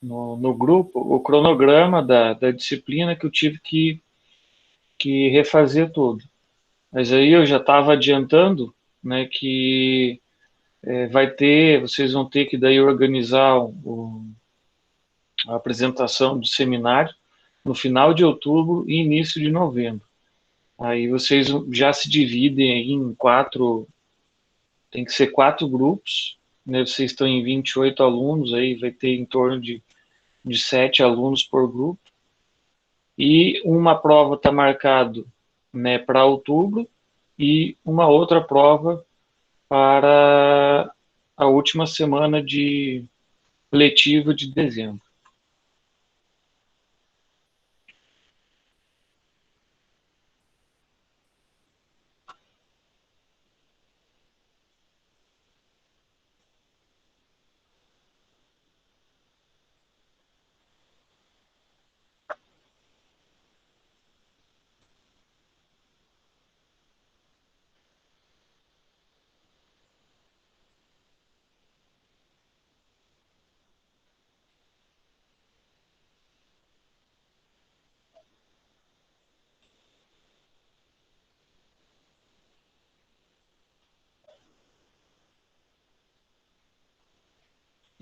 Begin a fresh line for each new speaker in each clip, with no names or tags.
no grupo o cronograma da disciplina que eu tive que refazer tudo. Mas aí eu já estava adiantando, né, que vocês vão ter que daí organizar a apresentação do seminário no final de outubro e início de novembro. Aí vocês já se dividem aí em tem que ser 4 grupos, né? Vocês estão em 28 alunos, aí vai ter em torno de 7 alunos por grupo. E uma prova está marcado, né, para outubro e uma outra prova para a última semana de letiva de dezembro.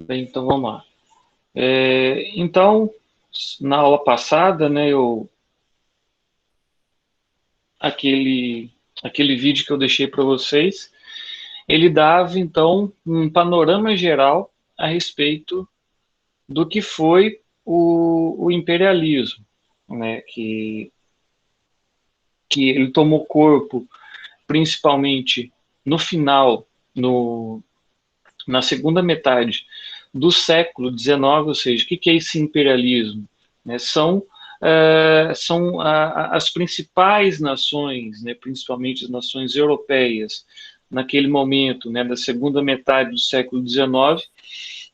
Bem, então vamos lá. Então, na aula passada, né, aquele, aquele vídeo que eu deixei para vocês, ele dava, então, um panorama geral a respeito do que foi o imperialismo, né, que ele tomou corpo principalmente no final, na segunda metade do século XIX, ou seja, o que é esse imperialismo? Né, são as principais nações, né, principalmente as nações europeias, naquele momento, né, da segunda metade do século XIX,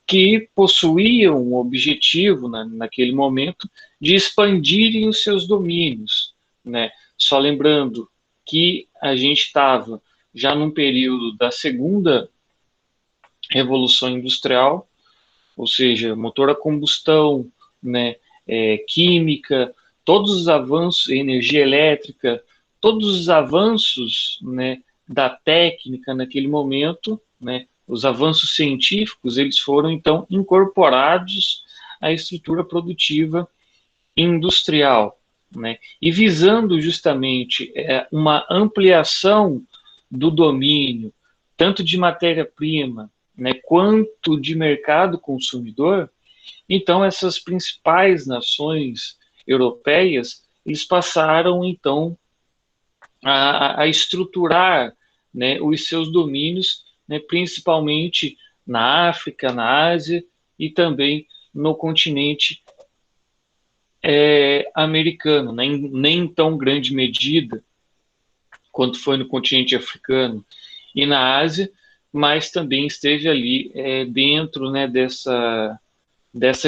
que possuíam o objetivo, naquele momento, de expandirem os seus domínios. Né? Só lembrando que a gente estava já num período da segunda Revolução Industrial, ou seja, motor a combustão, né, química, todos os avanços, energia elétrica, todos os avanços, né, da técnica naquele momento, né, os avanços científicos, eles foram então incorporados à estrutura produtiva industrial, né, e visando justamente uma ampliação do domínio, tanto de matéria-prima, né, quanto de mercado consumidor. Então, essas principais nações europeias, eles passaram, então, a estruturar, né, os seus domínios, né, principalmente na África, na Ásia e também no continente americano, nem em tão grande medida quanto foi no continente africano e na Ásia, mas também esteve ali dentro, né, dessa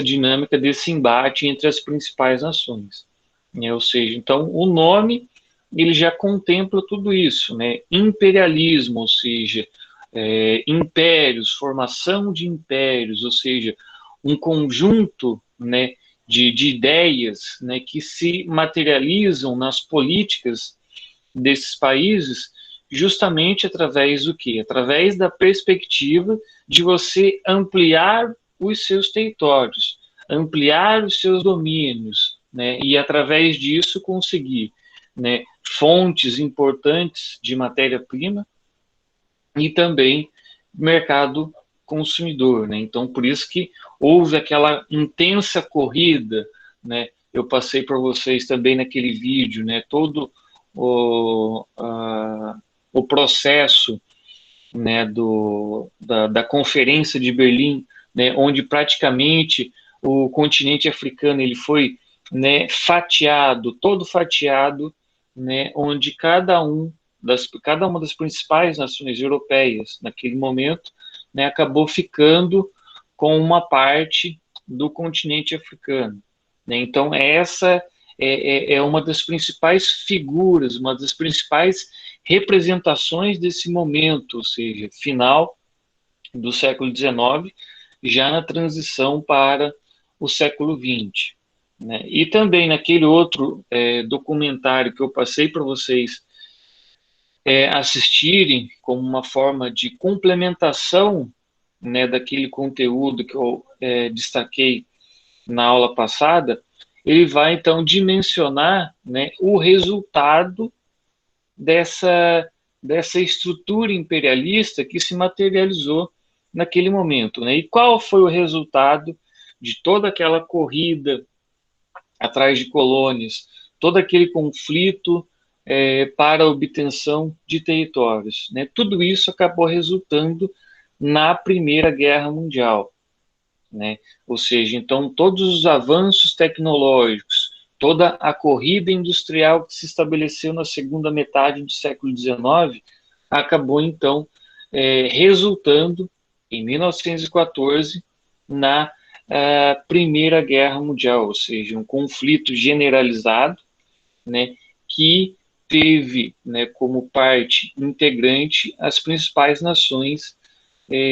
dinâmica, desse embate entre as principais nações. Né? Ou seja, então o nome ele já contempla tudo isso, né? Imperialismo, ou seja, impérios, formação de impérios, ou seja, um conjunto, né, de ideias, né, que se materializam nas políticas desses países justamente através do quê? Através da perspectiva de você ampliar os seus territórios, ampliar os seus domínios, né? E através disso conseguir, né, fontes importantes de matéria-prima e também mercado consumidor, né? Então, por isso que houve aquela intensa corrida, né? Eu passei para vocês também naquele vídeo, né? Todo o processo, né, da Conferência de Berlim, né, onde praticamente o continente africano ele foi, né, fatiado, todo fatiado, né, onde cada uma das principais nações europeias naquele momento, né, acabou ficando com uma parte do continente africano. Né? Então essa é uma das principais figuras, uma das principais representações desse momento, ou seja, final do século XIX, já na transição para o século XX. Né? E também naquele outro documentário que eu passei para vocês assistirem como uma forma de complementação, né, daquele conteúdo que eu destaquei na aula passada, ele vai então dimensionar, né, o resultado dessa estrutura imperialista que se materializou naquele momento. Né? E qual foi o resultado de toda aquela corrida atrás de colônias, todo aquele conflito para a obtenção de territórios? Né? Tudo isso acabou resultando na Primeira Guerra Mundial. Né? Ou seja, então, todos os avanços tecnológicos, toda a corrida industrial que se estabeleceu na segunda metade do século XIX, acabou, então, resultando, em 1914, na Primeira Guerra Mundial, ou seja, um conflito generalizado, né, que teve, né, como parte integrante as principais nações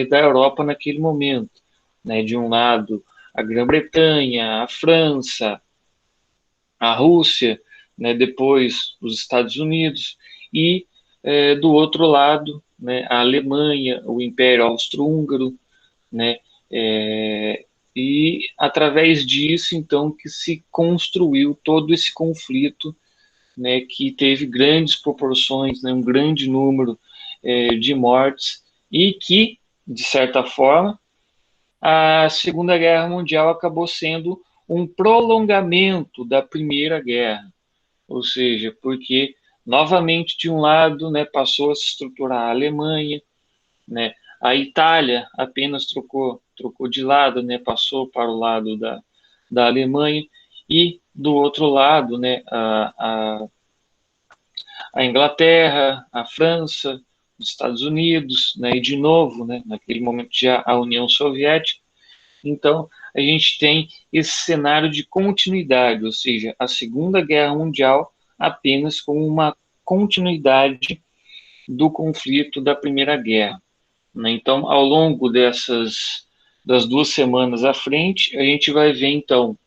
da Europa naquele momento. Né, de um lado, a Grã-Bretanha, a França, a Rússia, né, depois os Estados Unidos, e do outro lado, né, a Alemanha, o Império Austro-Húngaro, né, e através disso, então, que se construiu todo esse conflito, né, que teve grandes proporções, né, um grande número de mortes, e que, de certa forma, a Segunda Guerra Mundial acabou sendo um prolongamento da Primeira Guerra, ou seja, porque novamente de um lado, né, passou a se estruturar a Alemanha, né, a Itália apenas trocou de lado, né, passou para o lado da Alemanha, e do outro lado, né, a Inglaterra, a França, os Estados Unidos, né, e de novo, né, naquele momento já a União Soviética. Então, a gente tem esse cenário de continuidade, ou seja, a Segunda Guerra Mundial apenas como uma continuidade do conflito da Primeira Guerra. Né? Então, ao longo das 2 semanas à frente, a gente vai ver, então,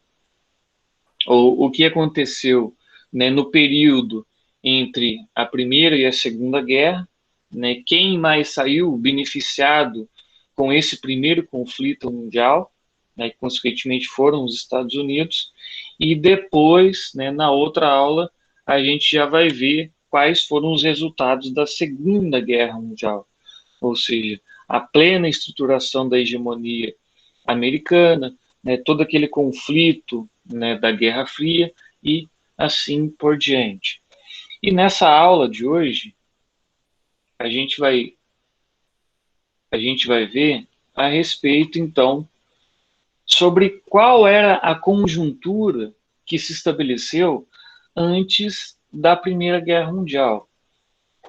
o que aconteceu, né, no período entre a Primeira e a Segunda Guerra, né, quem mais saiu beneficiado com esse primeiro conflito mundial, né, que consequentemente foram os Estados Unidos, e depois, né, na outra aula, a gente já vai ver quais foram os resultados da Segunda Guerra Mundial, ou seja, a plena estruturação da hegemonia americana, né, todo aquele conflito, né, da Guerra Fria e assim por diante. E nessa aula de hoje, a gente vai, a gente vai ver a respeito, então, sobre qual era a conjuntura que se estabeleceu antes da Primeira Guerra Mundial.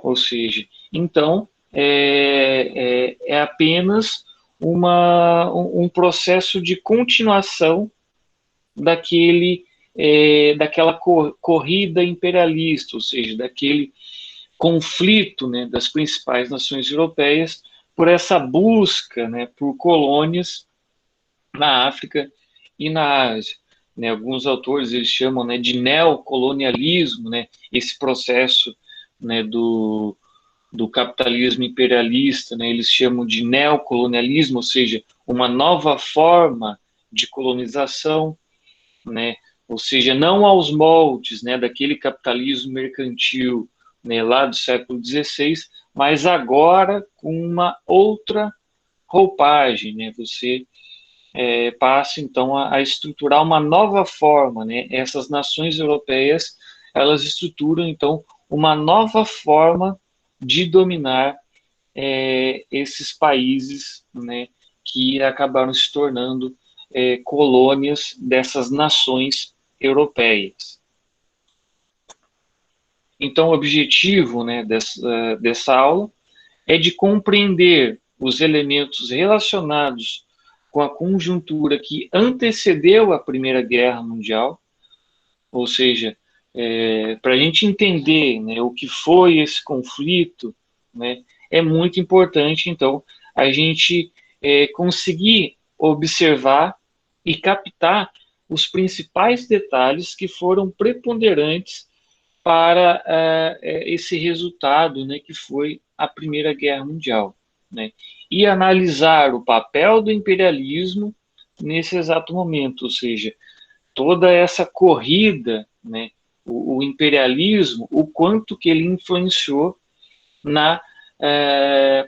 Ou seja, então, é apenas um processo de continuação daquela corrida imperialista, ou seja, daquele conflito, né, das principais nações europeias por essa busca, né, por colônias na África e na Ásia. Né, alguns autores eles chamam, né, de neocolonialismo, né, esse processo, né, do capitalismo imperialista, né, eles chamam de neocolonialismo, ou seja, uma nova forma de colonização, né, ou seja, não aos moldes, né, daquele capitalismo mercantil, né, lá do século XVI, mas agora com uma outra roupagem, né, você passa então a estruturar uma nova forma, né, essas nações europeias, elas estruturam então uma nova forma de dominar esses países, né, que acabaram se tornando colônias dessas nações europeias. Então, o objetivo, né, dessa aula é de compreender os elementos relacionados com a conjuntura que antecedeu a Primeira Guerra Mundial, ou seja, para a gente entender, né, o que foi esse conflito, né, é muito importante, então, a gente conseguir observar, e captar os principais detalhes que foram preponderantes para esse resultado, né, que foi a Primeira Guerra Mundial, né, e analisar o papel do imperialismo nesse exato momento, ou seja, toda essa corrida, né, o imperialismo, o quanto que ele influenciou na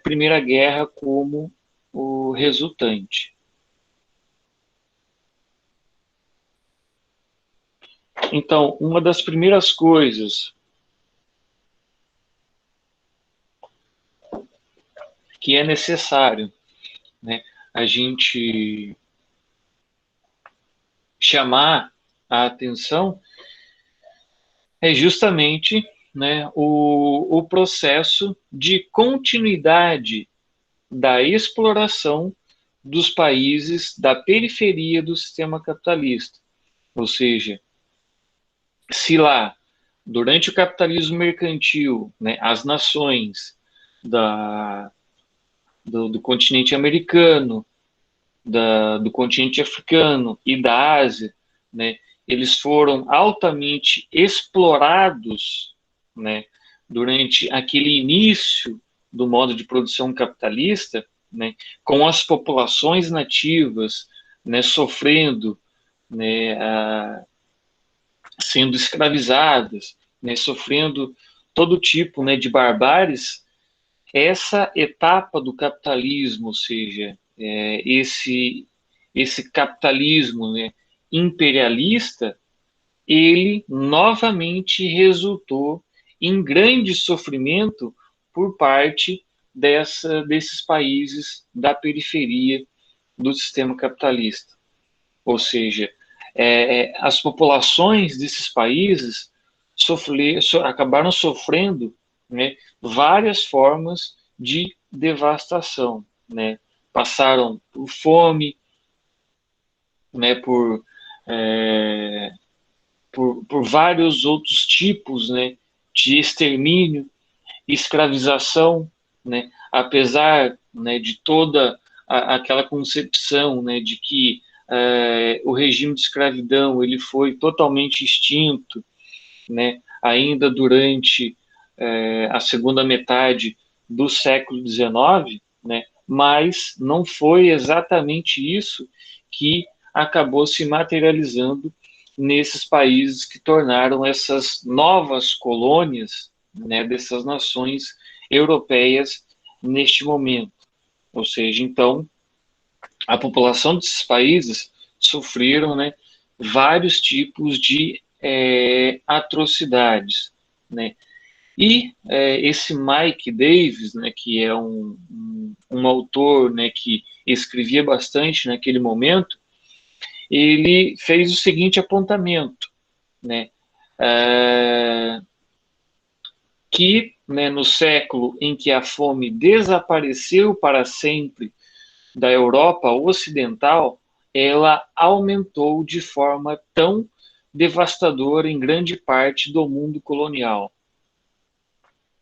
Primeira Guerra como o resultante. Então, uma das primeiras coisas que é necessário, né, a gente chamar a atenção é justamente, né, o processo de continuidade da exploração dos países da periferia do sistema capitalista. Ou seja, se lá, durante o capitalismo mercantil, né, as nações do continente americano, do continente africano e da Ásia, né, eles foram altamente explorados, né, durante aquele início do modo de produção capitalista, né, com as populações nativas, né, sofrendo, né, sendo escravizadas, né, sofrendo todo tipo, né, de barbáries. Essa etapa do capitalismo, ou seja, esse capitalismo, né, imperialista, ele novamente resultou em grande sofrimento por parte desses países da periferia do sistema capitalista. Ou seja, as populações desses países acabaram sofrendo, né, várias formas de devastação, né? Passaram por fome, né, por vários outros tipos, né, de extermínio, escravização, né, apesar, né, de toda aquela concepção, né, de que o regime de escravidão ele foi totalmente extinto, né, ainda durante a segunda metade do século XIX, né, mas não foi exatamente isso que acabou se materializando nesses países que tornaram essas novas colônias, né, dessas nações europeias neste momento. Ou seja, então, a população desses países sofreram, né, vários tipos de atrocidades, né? E esse Mike Davis, né, que é um autor, né, que escrevia bastante naquele momento, ele fez o seguinte apontamento, né, que, né, no século em que a fome desapareceu para sempre da Europa Ocidental, ela aumentou de forma tão devastadora em grande parte do mundo colonial.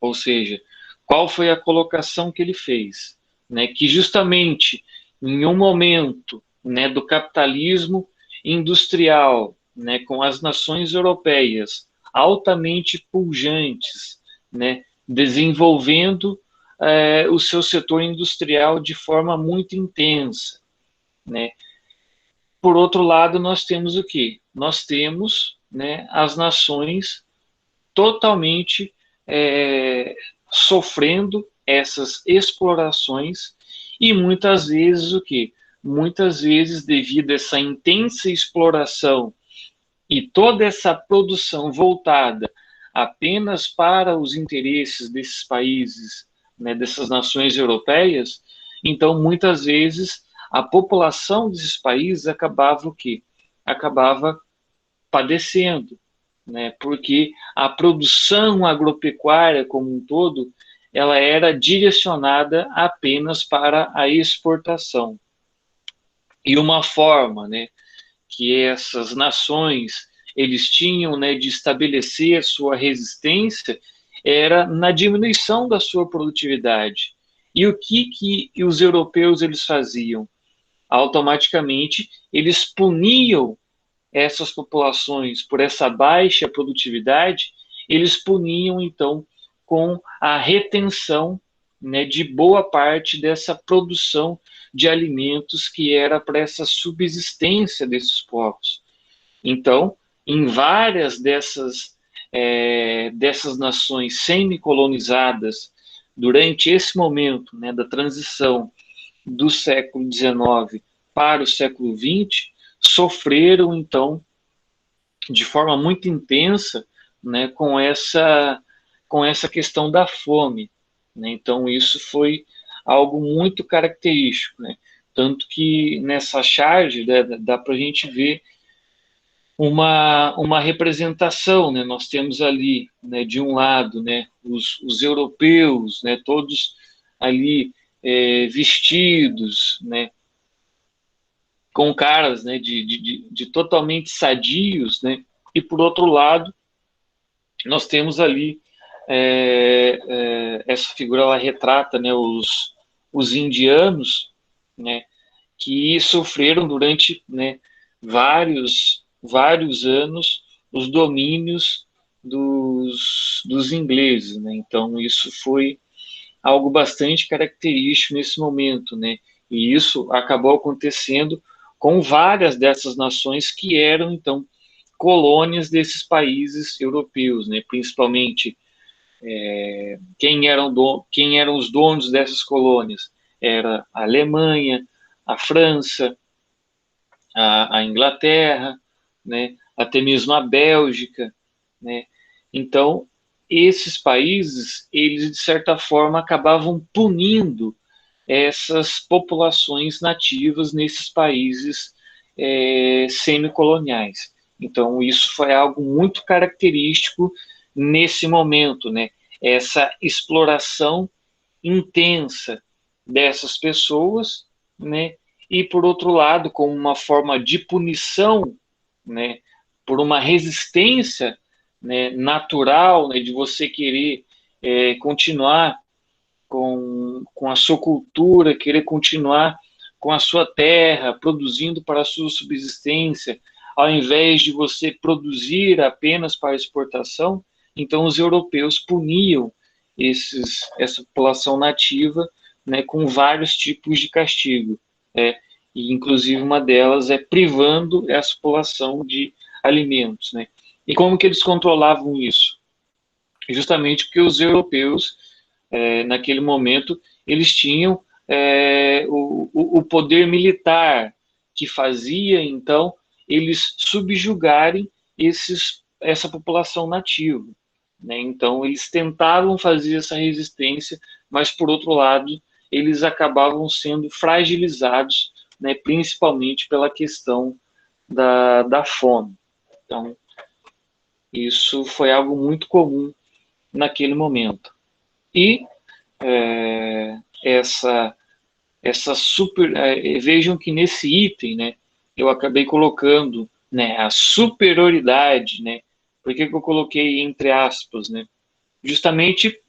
Ou seja, qual foi a colocação que ele fez? Né, que justamente em um momento, né, do capitalismo industrial, né, com as nações europeias altamente pujantes, né, desenvolvendo o seu setor industrial de forma muito intensa, né? Por outro lado, nós temos o quê? Nós temos, né, as nações totalmente sofrendo essas explorações e muitas vezes o quê? Muitas vezes devido a essa intensa exploração e toda essa produção voltada apenas para os interesses desses países, né, dessas nações europeias, então muitas vezes a população desses países acabava o quê? Acabava padecendo, né? Porque a produção agropecuária como um todo, ela era direcionada apenas para a exportação. E uma forma, né, que essas nações eles tinham, né, de estabelecer a sua resistência era na diminuição da sua produtividade. E o que os europeus eles faziam? automaticamente eles puniam essas populações por essa baixa produtividade, eles puniam, então, com a retenção, né, de boa parte dessa produção de alimentos que era para essa subsistência desses povos. Então, em várias dessas nações semi-colonizadas, durante esse momento, né, da transição do século XIX para o século XX, sofreram, então, de forma muito intensa, né, com essa questão da fome. Né? Então, isso foi algo muito característico. Né? Tanto que nessa charge, né, dá para a gente ver uma representação. Né? Nós temos ali, né, de um lado, né, os europeus, né, todos ali vestidos, né, com caras, né, de totalmente sadios, né, e por outro lado nós temos ali essa figura, ela retrata, né, os indianos, né, que sofreram durante, né, vários anos os domínios dos ingleses, né? Então isso foi algo bastante característico nesse momento, né? E isso acabou acontecendo com várias dessas nações que eram, então, colônias desses países europeus, né? Principalmente quem eram os donos dessas colônias? Era a Alemanha, a França, a Inglaterra, né? Até mesmo a Bélgica, né? Então, esses países, eles, de certa forma, acabavam punindo essas populações nativas nesses países semicoloniais. Então, isso foi algo muito característico nesse momento, né? Essa exploração intensa dessas pessoas, né? E, por outro lado, como uma forma de punição, né? Por uma resistência, né, natural, né, de você querer continuar com a sua cultura, querer continuar com a sua terra, produzindo para a sua subsistência, ao invés de você produzir apenas para exportação. Então, os europeus puniam essa população nativa, né, com vários tipos de castigo. E, inclusive, uma delas é privando essa população de alimentos. Né? E como que eles controlavam isso? Justamente porque os europeus, naquele momento, eles tinham o poder militar, que fazia, então, eles subjugarem essa população nativa. Né? Então, eles tentavam fazer essa resistência, mas, por outro lado, eles acabavam sendo fragilizados, né, principalmente pela questão da fome. Então, isso foi algo muito comum naquele momento. E vejam que nesse item, né, eu acabei colocando, né, a superioridade, né? Por que eu coloquei entre aspas, né? Justamente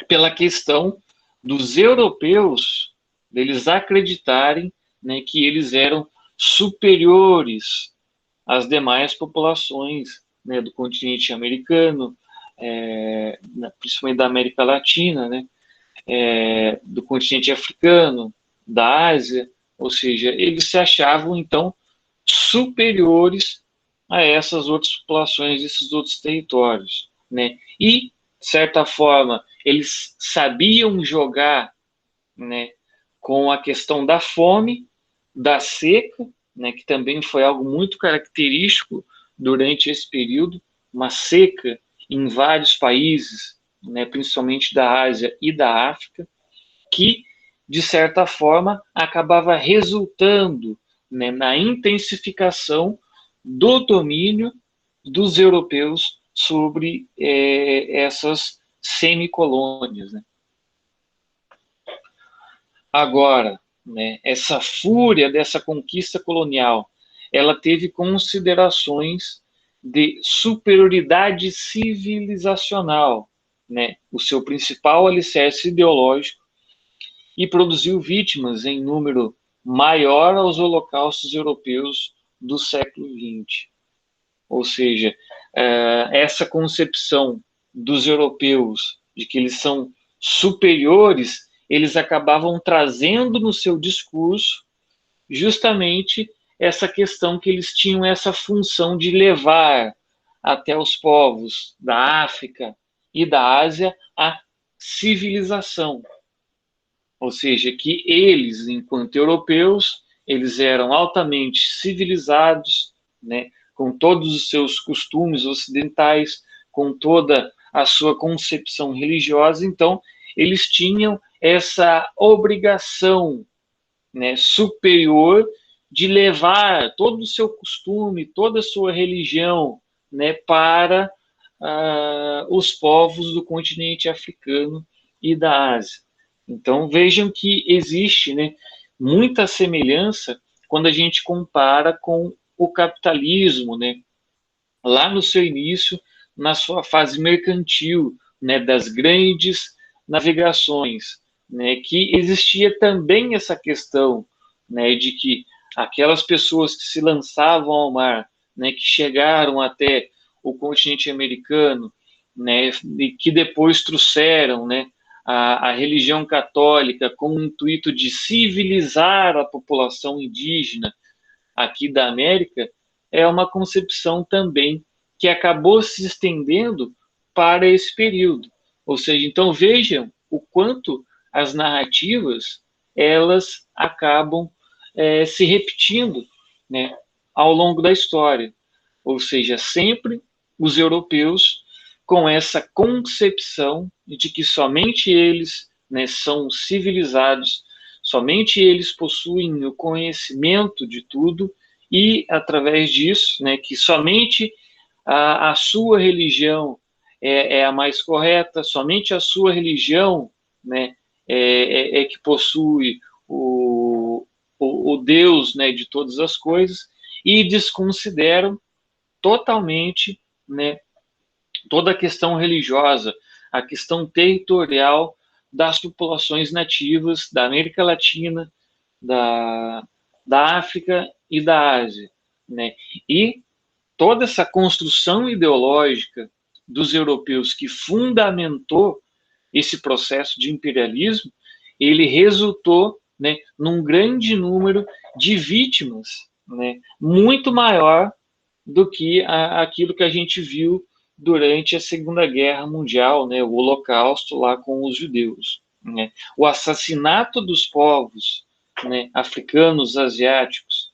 pela questão dos europeus, deles acreditarem, né, que eles eram superiores às demais populações, né, do continente americano, principalmente da América Latina, né, do continente africano, da Ásia, ou seja, eles se achavam, então, superiores a essas outras populações, esses outros territórios, né? E, de certa forma, eles sabiam jogar, né, com a questão da fome, da seca, né, que também foi algo muito característico durante esse período, uma seca em vários países, né, principalmente da Ásia e da África, que, de certa forma, acabava resultando, né, na intensificação do domínio dos europeus sobre essas semicolônias. Né? Agora, né, essa fúria dessa conquista colonial, ela teve considerações de superioridade civilizacional, né, o seu principal alicerce ideológico, e produziu vítimas em número maior aos holocaustos europeus do século XX. Ou seja, essa concepção dos europeus de que eles são superiores, eles acabavam trazendo no seu discurso justamente essa questão que eles tinham essa função de levar até os povos da África e da Ásia a civilização. Ou seja, que eles, enquanto europeus, eles eram altamente civilizados, né, com todos os seus costumes ocidentais, com toda a sua concepção religiosa, então eles tinham essa obrigação, né, superior de levar todo o seu costume, toda a sua religião, né, para os povos do continente africano e da Ásia. Então vejam que existe, né, muita semelhança quando a gente compara com o capitalismo, né, lá no seu início, na sua fase mercantil, né, das grandes navegações, né, que existia também essa questão, né, de que aquelas pessoas que se lançavam ao mar, né, que chegaram até o continente americano, né, e que depois trouxeram, né, a religião católica com o intuito de civilizar a população indígena aqui da América, é uma concepção também que acabou se estendendo para esse período. Ou seja, então vejam o quanto as narrativas elas acabam se repetindo, né, ao longo da história. Ou seja, sempre os europeus com essa concepção de que somente eles, né, são civilizados, somente eles possuem o conhecimento de tudo e, através disso, né, que somente a sua religião é a mais correta, somente a sua religião, né, é que possui o Deus, né, de todas as coisas, e desconsideram totalmente, né, toda a questão religiosa, a questão territorial das populações nativas da América Latina, da África e da Ásia, né? E toda essa construção ideológica dos europeus que fundamentou esse processo de imperialismo, ele resultou, né, num grande número de vítimas, né, muito maior do que aquilo que a gente viu durante a Segunda Guerra Mundial, né, o Holocausto lá com os judeus, né? O assassinato dos povos, né, africanos, asiáticos,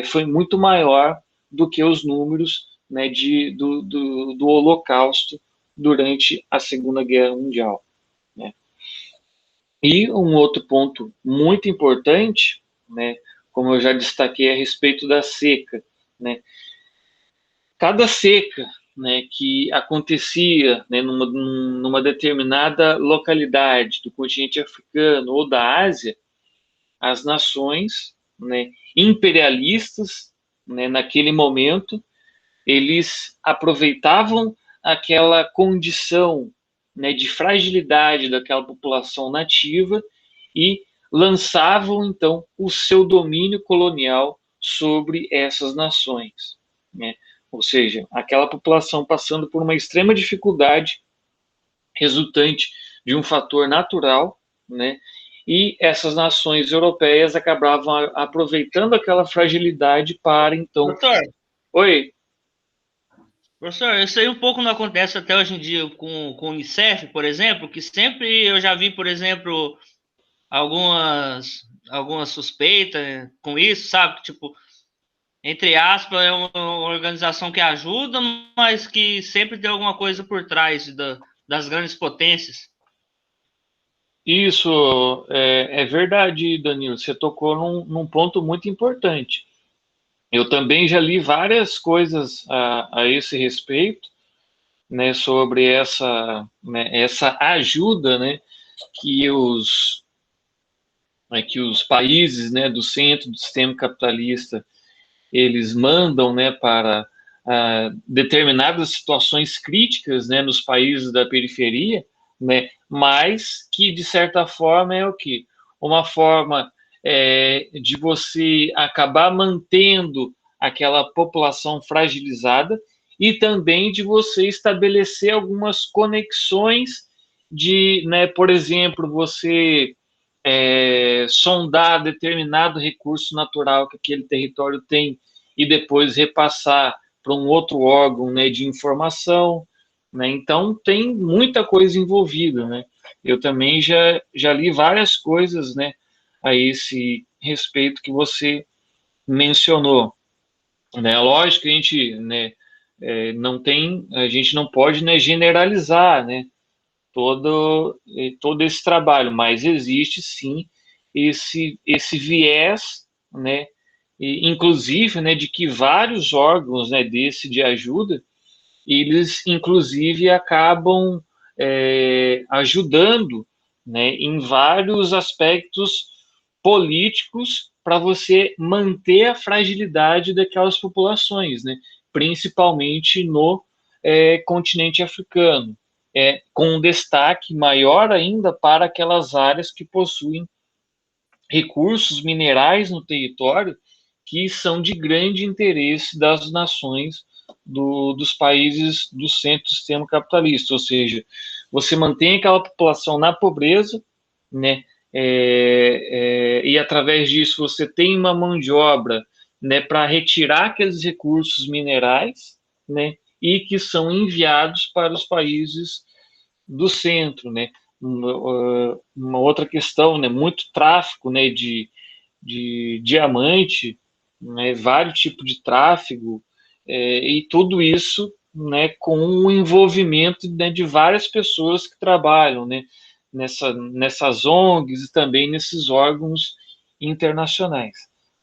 foi muito maior do que os números, né, do Holocausto durante a Segunda Guerra Mundial, né? E um outro ponto muito importante, né, como eu já destaquei a respeito da seca, né, cada seca, né, que acontecia, né, numa determinada localidade do continente africano ou da Ásia, as nações, né, imperialistas, né, naquele momento, eles aproveitavam aquela condição, né, de fragilidade daquela população nativa e lançavam, então, o seu domínio colonial sobre essas nações, né? Ou seja, aquela população passando por uma extrema dificuldade resultante de um fator natural, né? E essas nações europeias acabavam aproveitando aquela fragilidade para, então...
Doutor,
Oi?
professor, isso aí um pouco não acontece até hoje em dia com o Unicef, por exemplo, que sempre eu já vi, por exemplo, algumas, algumas suspeitas com isso, sabe? Tipo, entre aspas, é uma organização que ajuda, mas que sempre tem alguma coisa por trás das grandes potências.
Isso é verdade, Danilo. Você tocou num ponto muito importante. Eu também já li várias coisas a esse respeito, né, sobre né, essa ajuda, né, que que os países, né, do centro do sistema capitalista eles mandam, né, para determinadas situações críticas, né, nos países da periferia, né, mas que de certa forma é o que uma forma de você acabar mantendo aquela população fragilizada e também de você estabelecer algumas conexões de, né, por exemplo, você sondar determinado recurso natural que aquele território tem e depois repassar para um outro órgão, né, de informação, né? Então tem muita coisa envolvida, né? Eu também já li várias coisas, né, a esse respeito que você mencionou, né? Lógico que a gente, né, a gente não pode, né, generalizar, né, todo esse trabalho, mas existe sim esse viés, né, e, inclusive, né, de que vários órgãos, né, desse de ajuda, eles inclusive acabam ajudando, né, em vários aspectos políticos para você manter a fragilidade daquelas populações, né, principalmente no continente africano, com um destaque maior ainda para aquelas áreas que possuem recursos minerais no território que são de grande interesse das nações dos países do centro do sistema capitalista, ou seja, você mantém aquela população na pobreza, né, e através disso você tem uma mão de obra, né, para retirar aqueles recursos minerais, né, e que são enviados para os países do centro, né. Uma outra questão, né, muito tráfico, né, de diamante, né, vários tipos de tráfego, e tudo isso, né, com o envolvimento, né, de várias pessoas que trabalham, né, nessas ONGs e também nesses órgãos internacionais,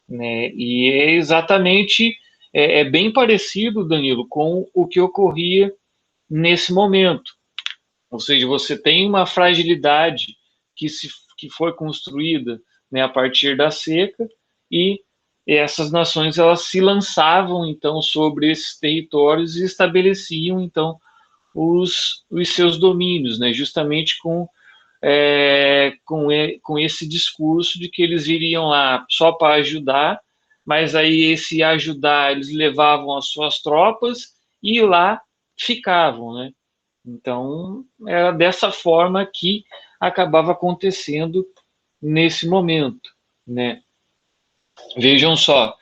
né, e é exatamente, bem parecido, Danilo, com o que ocorria nesse momento, ou seja, você tem uma fragilidade que foi construída, né, a partir da seca, e essas nações elas se lançavam então sobre esses territórios e estabeleciam então os seus domínios, né, justamente com esse discurso de que eles iriam lá só para ajudar, mas aí esse ajudar eles levavam as suas tropas e lá ficavam, né? Então, era dessa forma que acabava acontecendo nesse momento, né? Vejam só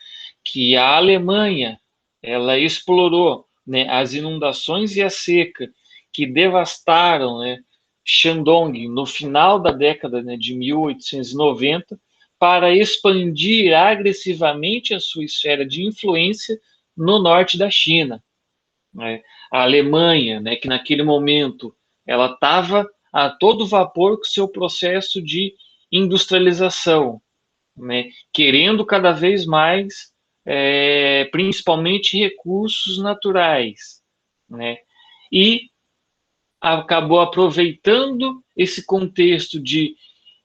que a Alemanha, ela explorou, né, as inundações e a seca que devastaram, né, Shandong no final da década, né, de 1890 para expandir agressivamente a sua esfera de influência no norte da China, né? A Alemanha, né, que naquele momento ela estava a todo vapor com seu processo de industrialização, né, querendo cada vez mais, principalmente recursos naturais, né, e acabou aproveitando esse contexto de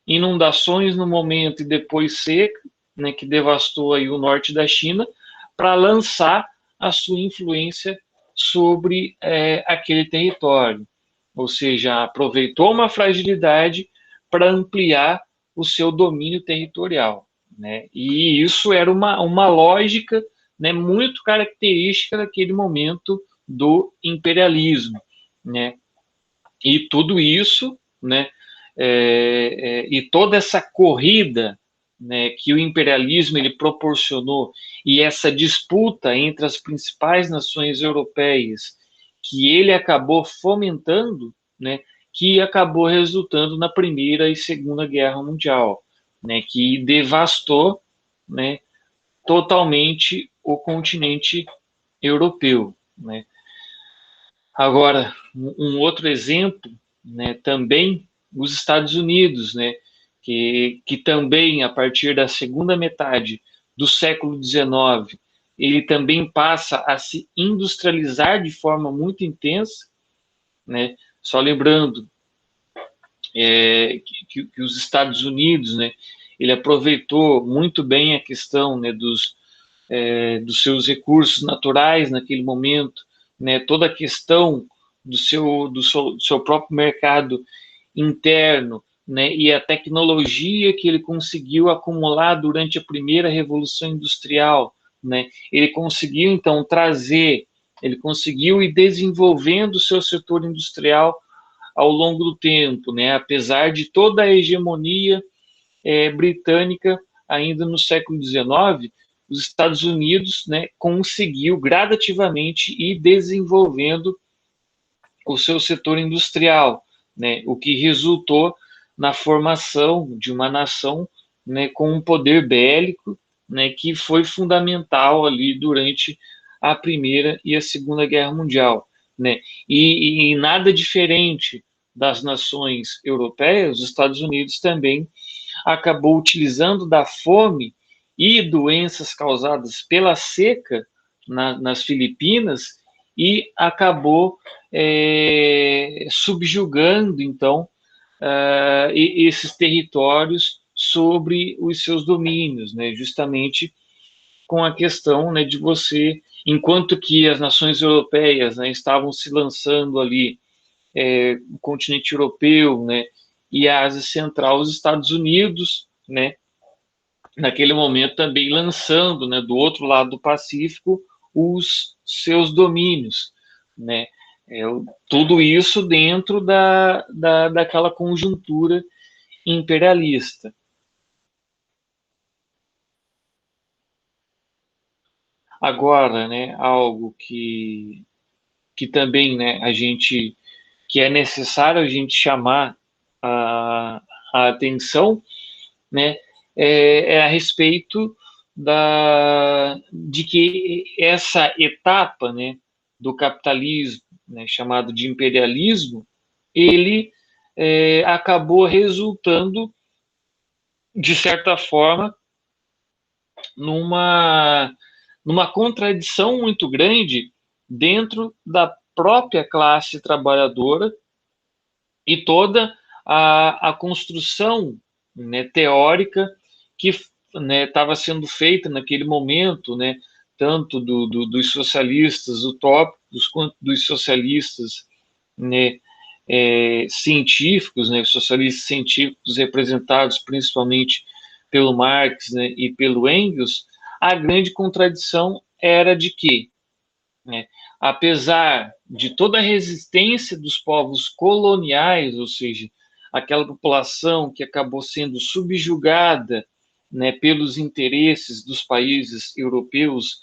inundações no momento e depois seca, né, que devastou aí o norte da China, para lançar a sua influência sobre aquele território. Ou seja, aproveitou uma fragilidade para ampliar o seu domínio territorial, né? E isso era uma lógica, né, muito característica daquele momento do imperialismo, né? E tudo isso, né, e toda essa corrida, né, que o imperialismo ele proporcionou e essa disputa entre as principais nações europeias que ele acabou fomentando, né, que acabou resultando na Primeira e Segunda Guerra Mundial, né, que devastou, né, totalmente o continente europeu, né. Agora, um outro exemplo, né, também os Estados Unidos, né, que também, a partir da segunda metade do século XIX, ele também passa a se industrializar de forma muito intensa, né, só lembrando que os Estados Unidos, né, ele aproveitou muito bem a questão, né, dos seus recursos naturais naquele momento, né, toda a questão do seu próprio mercado interno, né, e a tecnologia que ele conseguiu acumular durante a primeira Revolução Industrial, né, ele conseguiu, então, ele conseguiu ir desenvolvendo o seu setor industrial ao longo do tempo, né, apesar de toda a hegemonia britânica ainda no século XIX, os Estados Unidos, né, conseguiu gradativamente ir desenvolvendo o seu setor industrial, né, o que resultou na formação de uma nação, né, com um poder bélico, né, que foi fundamental ali durante a Primeira e a Segunda Guerra Mundial, né, e nada diferente das nações europeias, os Estados Unidos também acabou utilizando da fome e doenças causadas pela seca nas Filipinas e acabou subjugando, então, esses territórios sobre os seus domínios, né, justamente com a questão, né, de você, enquanto que as nações europeias, né, estavam se lançando ali, o continente europeu, né, e a Ásia Central, os Estados Unidos, né, naquele momento também lançando, né, do outro lado do Pacífico, os seus domínios, né, tudo isso dentro daquela conjuntura imperialista. Agora, né, algo que também, né, que é necessário a gente chamar a atenção, né, a respeito de que essa etapa, né, do capitalismo, né, chamado de imperialismo, ele acabou resultando, de certa forma, numa, numa contradição muito grande dentro da própria classe trabalhadora e toda a construção, né, teórica que estava sendo feita naquele momento, né, tanto dos socialistas utópicos quanto dos socialistas, né, científicos, né, socialistas científicos representados principalmente pelo Marx, né, e pelo Engels. A grande contradição era de que, né, apesar de toda a resistência dos povos coloniais, ou seja, aquela população que acabou sendo subjugada, né, pelos interesses dos países europeus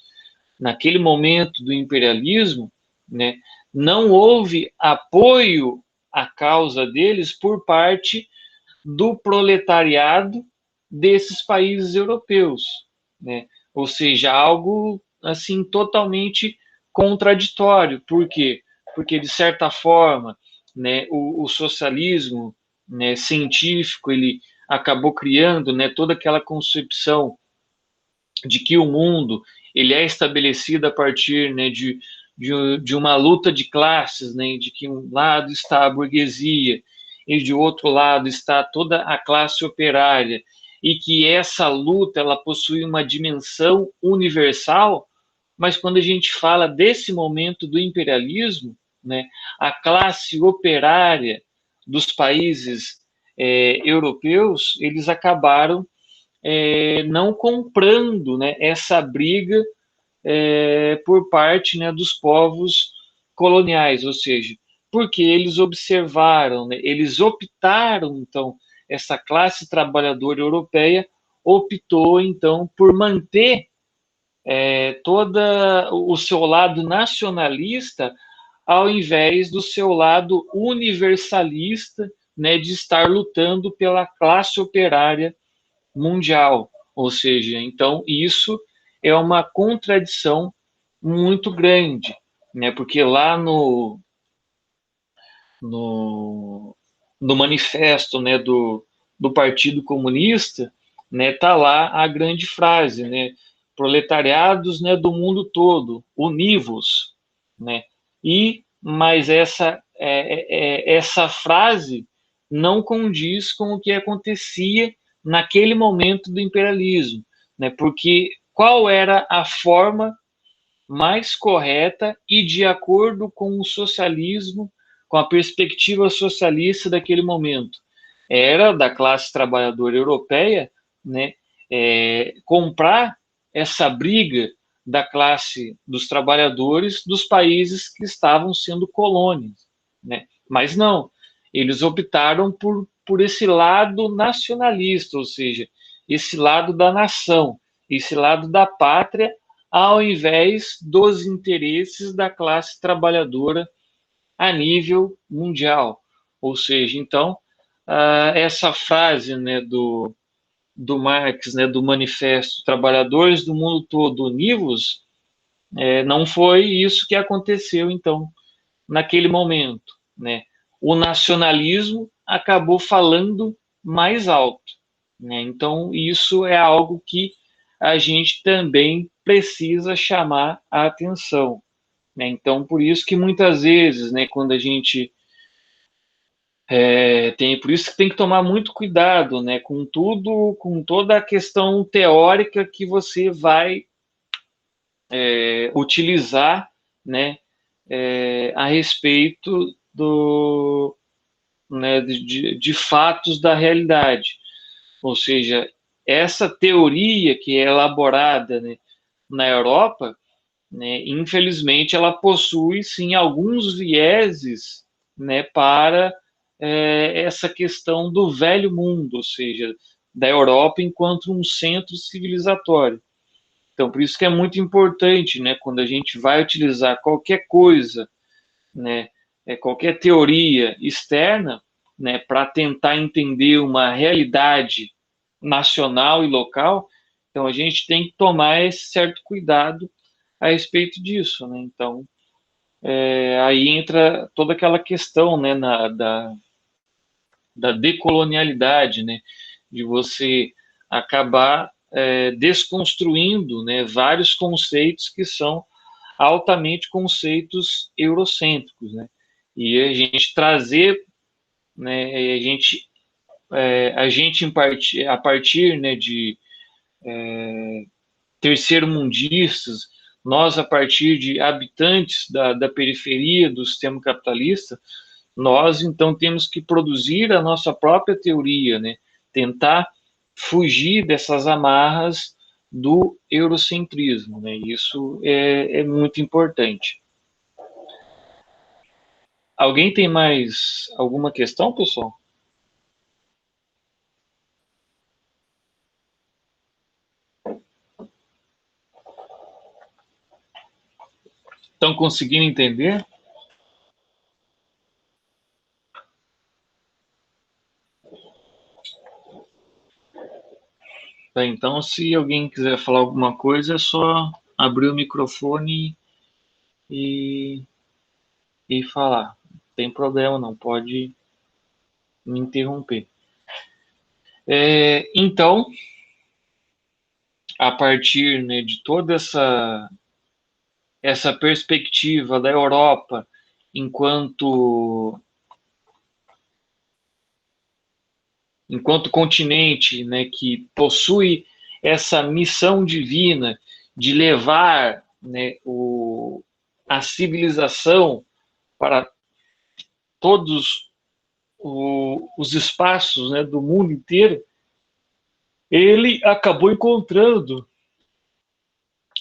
naquele momento do imperialismo, né, não houve apoio à causa deles por parte do proletariado desses países europeus, né? Ou seja, algo assim totalmente contraditório. Por quê? Porque de certa forma, né, o socialismo, né, científico, ele acabou criando, né, toda aquela concepção de que o mundo ele é estabelecido a partir, né, de uma luta de classes, né, de que um lado está a burguesia e de outro lado está toda a classe operária, e que essa luta ela possui uma dimensão universal. Mas quando a gente fala desse momento do imperialismo, né, a classe operária dos países europeus, eles acabaram não comprando, né, essa briga por parte, né, dos povos coloniais, ou seja, porque eles observaram, né, eles optaram, então, essa classe trabalhadora europeia optou, então, por manter todo o seu lado nacionalista ao invés do seu lado universalista, né, de estar lutando pela classe operária mundial. Ou seja, então isso é uma contradição muito grande, né? Porque lá no, no manifesto, né, do Partido Comunista, né, tá lá a grande frase, né? Proletariados, né, do mundo todo, univos, né? Mas essa frase não condiz com o que acontecia naquele momento do imperialismo, né? Porque qual era a forma mais correta e de acordo com o socialismo, com a perspectiva socialista daquele momento? era da classe trabalhadora europeia, né, comprar essa briga da classe dos trabalhadores dos países que estavam sendo colônias, né? Mas não, eles optaram por esse lado nacionalista, ou seja, esse lado da nação, esse lado da pátria, ao invés dos interesses da classe trabalhadora a nível mundial. Ou seja, então, essa frase, né, do Marx, né, do Manifesto Trabalhadores do Mundo Todo Univos, não foi isso que aconteceu, então, naquele momento, né? O nacionalismo acabou falando mais alto, né? Então, isso é algo que a gente também precisa chamar a atenção, né? Então, por isso que muitas vezes, né, quando a gente por isso que tem que tomar muito cuidado, né, com tudo, com toda a questão teórica que você vai utilizar, né, a respeito né, de fatos da realidade. Ou seja, essa teoria que é elaborada, né, na Europa, né, infelizmente, ela possui, sim, alguns vieses, né, para essa questão do velho mundo, ou seja, da Europa enquanto um centro civilizatório. Então, por isso que é muito importante, né, quando a gente vai utilizar qualquer coisa, né, qualquer teoria externa, né, para tentar entender uma realidade nacional e local, então a gente tem que tomar esse certo cuidado a respeito disso, né? Então, aí entra toda aquela questão, né, da decolonialidade, né, de você acabar desconstruindo, né, vários conceitos que são altamente conceitos eurocêntricos, né, e a gente trazer, né, a gente a partir, né, de terceiro-mundistas, nós, a partir de habitantes da periferia do sistema capitalista, nós, então, temos que produzir a nossa própria teoria, né? Tentar fugir dessas amarras do eurocentrismo, né? Isso é muito importante. Alguém tem mais alguma questão, pessoal? Estão conseguindo entender? Tá, então, se alguém quiser falar alguma coisa, é só abrir o microfone e, e falar. Não tem problema, não pode me interromper. Então, a partir, né, de toda essa perspectiva da Europa enquanto continente, né, que possui essa missão divina de levar, né, a civilização para todos os espaços, né, do mundo inteiro, ele acabou encontrando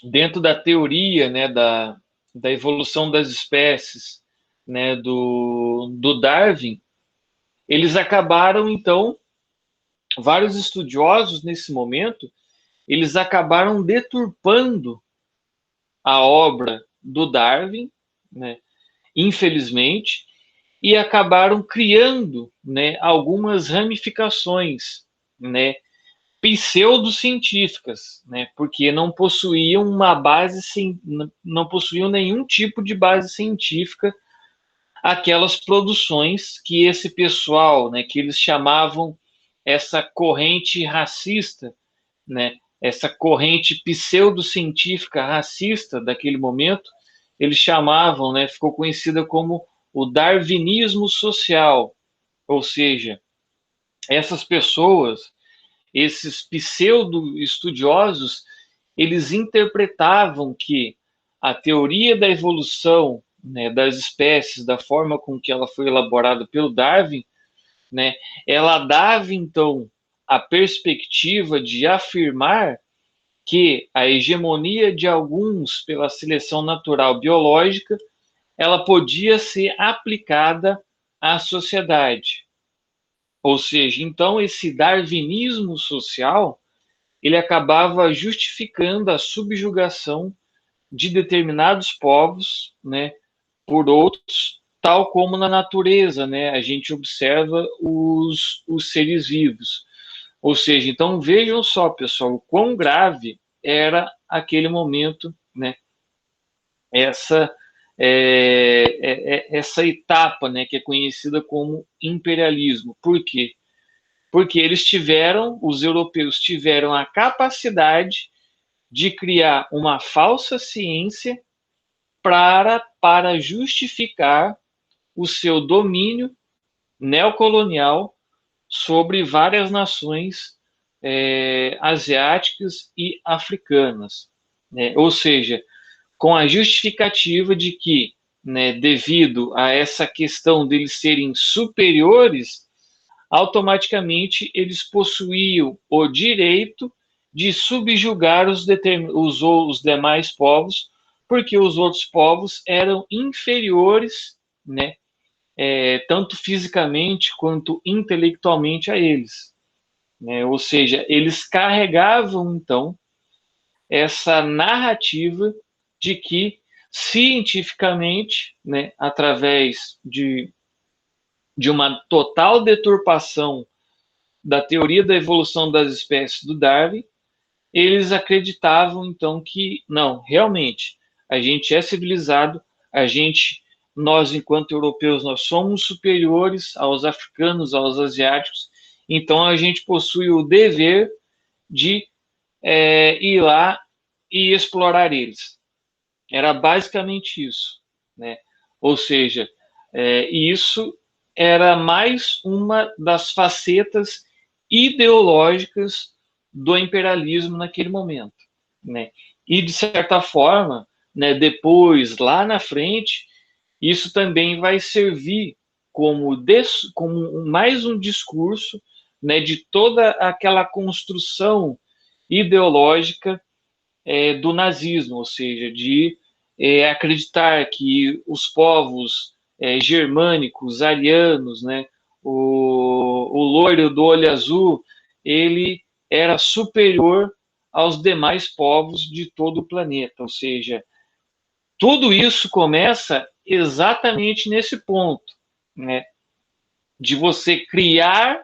dentro da teoria, né, da evolução das espécies, né, do Darwin, eles acabaram, então, vários estudiosos nesse momento, eles acabaram deturpando a obra do Darwin, né, infelizmente, e acabaram criando, né, algumas ramificações, né, pseudocientíficas, né, porque não possuíam uma base, não possuíam nenhum tipo de base científica aquelas produções que esse pessoal, né, que eles chamavam essa corrente racista, né, essa corrente pseudocientífica racista daquele momento, eles chamavam, né, ficou conhecida como o darwinismo social, ou seja, essas pessoas, esses pseudo-estudiosos, eles interpretavam que a teoria da evolução, né, das espécies, da forma com que ela foi elaborada pelo Darwin, né, ela dava, então, a perspectiva de afirmar que a hegemonia de alguns pela seleção natural biológica, ela podia ser aplicada à sociedade. Ou seja, então esse darwinismo social, ele acabava justificando a subjugação de determinados povos, né, por outros, tal como na natureza, né, a gente observa os seres vivos. Ou seja, então vejam só, pessoal, o quão grave era aquele momento, né, essa essa etapa, né, que é conhecida como imperialismo. Por quê? Porque os europeus tiveram a capacidade de criar uma falsa ciência para justificar o seu domínio neocolonial sobre várias nações asiáticas e africanas, né? Ou seja, com a justificativa de que, né, devido a essa questão deles serem superiores, automaticamente eles possuíam o direito de subjugar os demais povos, porque os outros povos eram inferiores, né, tanto fisicamente quanto intelectualmente a eles, né? Ou seja, eles carregavam então essa narrativa de que cientificamente, né, através de uma total deturpação da teoria da evolução das espécies do Darwin, eles acreditavam então que não, realmente, a gente é civilizado, nós enquanto europeus, nós somos superiores aos africanos, aos asiáticos, então a gente possui o dever de ir lá e explorar eles. Era basicamente isso, né? Ou seja, isso era mais uma das facetas ideológicas do imperialismo naquele momento, né? E de certa forma, né, depois lá na frente, isso também vai servir como mais um discurso, né, de toda aquela construção ideológica do nazismo, ou seja, de acreditar que os povos germânicos, arianos, né, o loiro do olho azul, ele era superior aos demais povos de todo o planeta. Ou seja, tudo isso começa exatamente nesse ponto, né, de você criar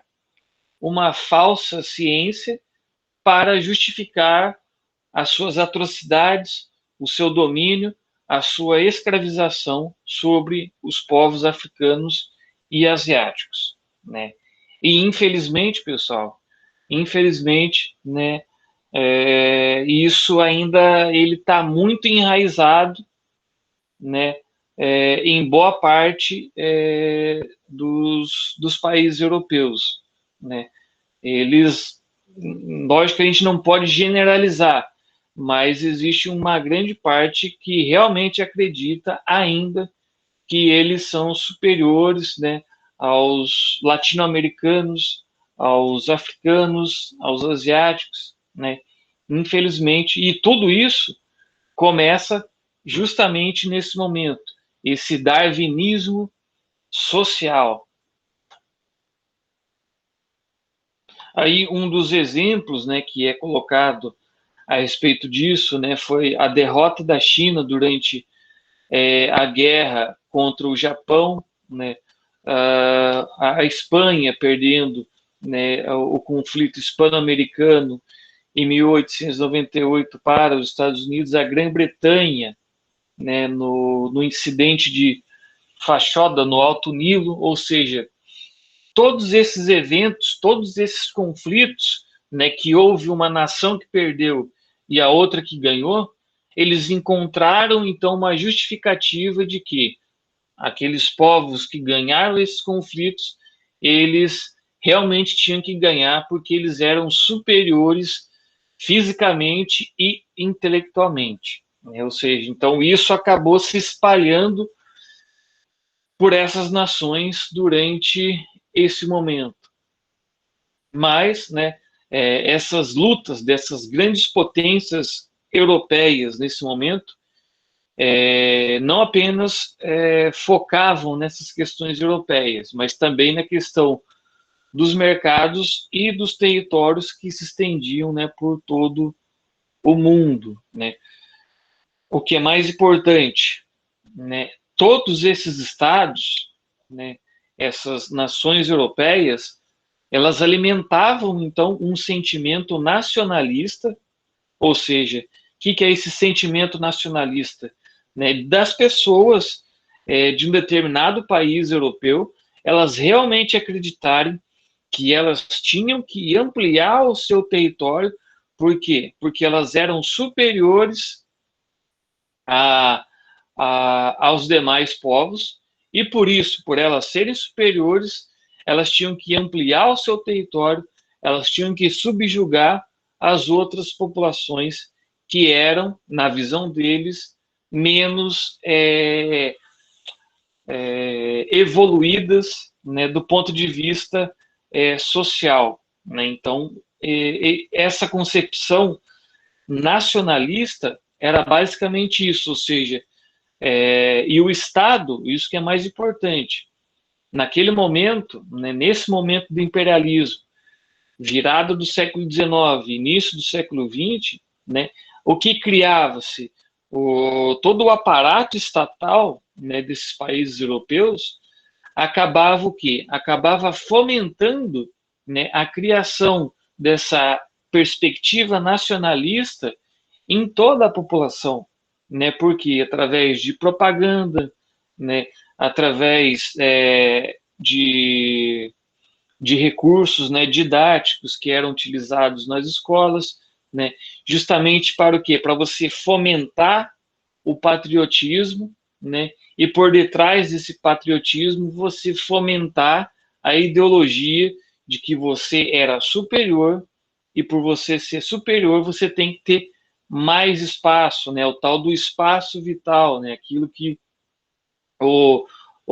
uma falsa ciência para justificar as suas atrocidades, o seu domínio, a sua escravização sobre os povos africanos e asiáticos, né? E infelizmente, pessoal, infelizmente, né, isso ainda ele está muito enraizado, né, em boa parte dos países europeus, né? Eles, lógico que a gente não pode generalizar, mas existe uma grande parte que realmente acredita ainda que eles são superiores, né, aos latino-americanos, aos africanos, aos asiáticos, né? Infelizmente, e tudo isso começa justamente nesse momento, esse darwinismo social. Aí um dos exemplos, né, que é colocado a respeito disso, né, foi a derrota da China durante a guerra contra o Japão, né, a Espanha perdendo, né, o conflito hispano-americano em 1898 para os Estados Unidos, a Grã-Bretanha, né, no incidente de Fashoda, no Alto Nilo, ou seja, todos esses eventos, todos esses conflitos, né, que houve uma nação que perdeu e a outra que ganhou, eles encontraram então uma justificativa de que aqueles povos que ganharam esses conflitos, eles realmente tinham que ganhar porque eles eram superiores fisicamente e intelectualmente, né? Ou seja, então isso acabou se espalhando por essas nações durante esse momento. Mas, né, essas lutas dessas grandes potências europeias nesse momento não apenas focavam nessas questões europeias, mas também na questão dos mercados e dos territórios que se estendiam, né, por todo o mundo, né? O que é mais importante, né? Todos esses estados, né, essas nações europeias, elas alimentavam então um sentimento nacionalista, ou seja, o que é esse sentimento nacionalista? Né, das pessoas de um determinado país europeu, elas realmente acreditarem que elas tinham que ampliar o seu território. Por quê? Porque elas eram superiores aos demais povos, e por isso, por elas serem superiores, elas tinham que ampliar o seu território, elas tinham que subjugar as outras populações que eram, na visão deles, menos evoluídas, né, do ponto de vista social. Né? Então, essa concepção nacionalista era basicamente isso, ou seja, e o Estado, isso que é mais importante, naquele momento, né, nesse momento do imperialismo, virada do século XIX, início do século XX, né, o que criava-se? Todo o aparato estatal, né, desses países europeus acabava o quê? Acabava fomentando, né, a criação dessa perspectiva nacionalista em toda a população, né? Porque através de propaganda, né? Através de recursos, né, didáticos que eram utilizados nas escolas, né? Justamente para o quê? Para você fomentar o patriotismo, né? E por detrás desse patriotismo você fomentar a ideologia de que você era superior, e por você ser superior você tem que ter mais espaço, né? O tal do espaço vital, né? Aquilo que o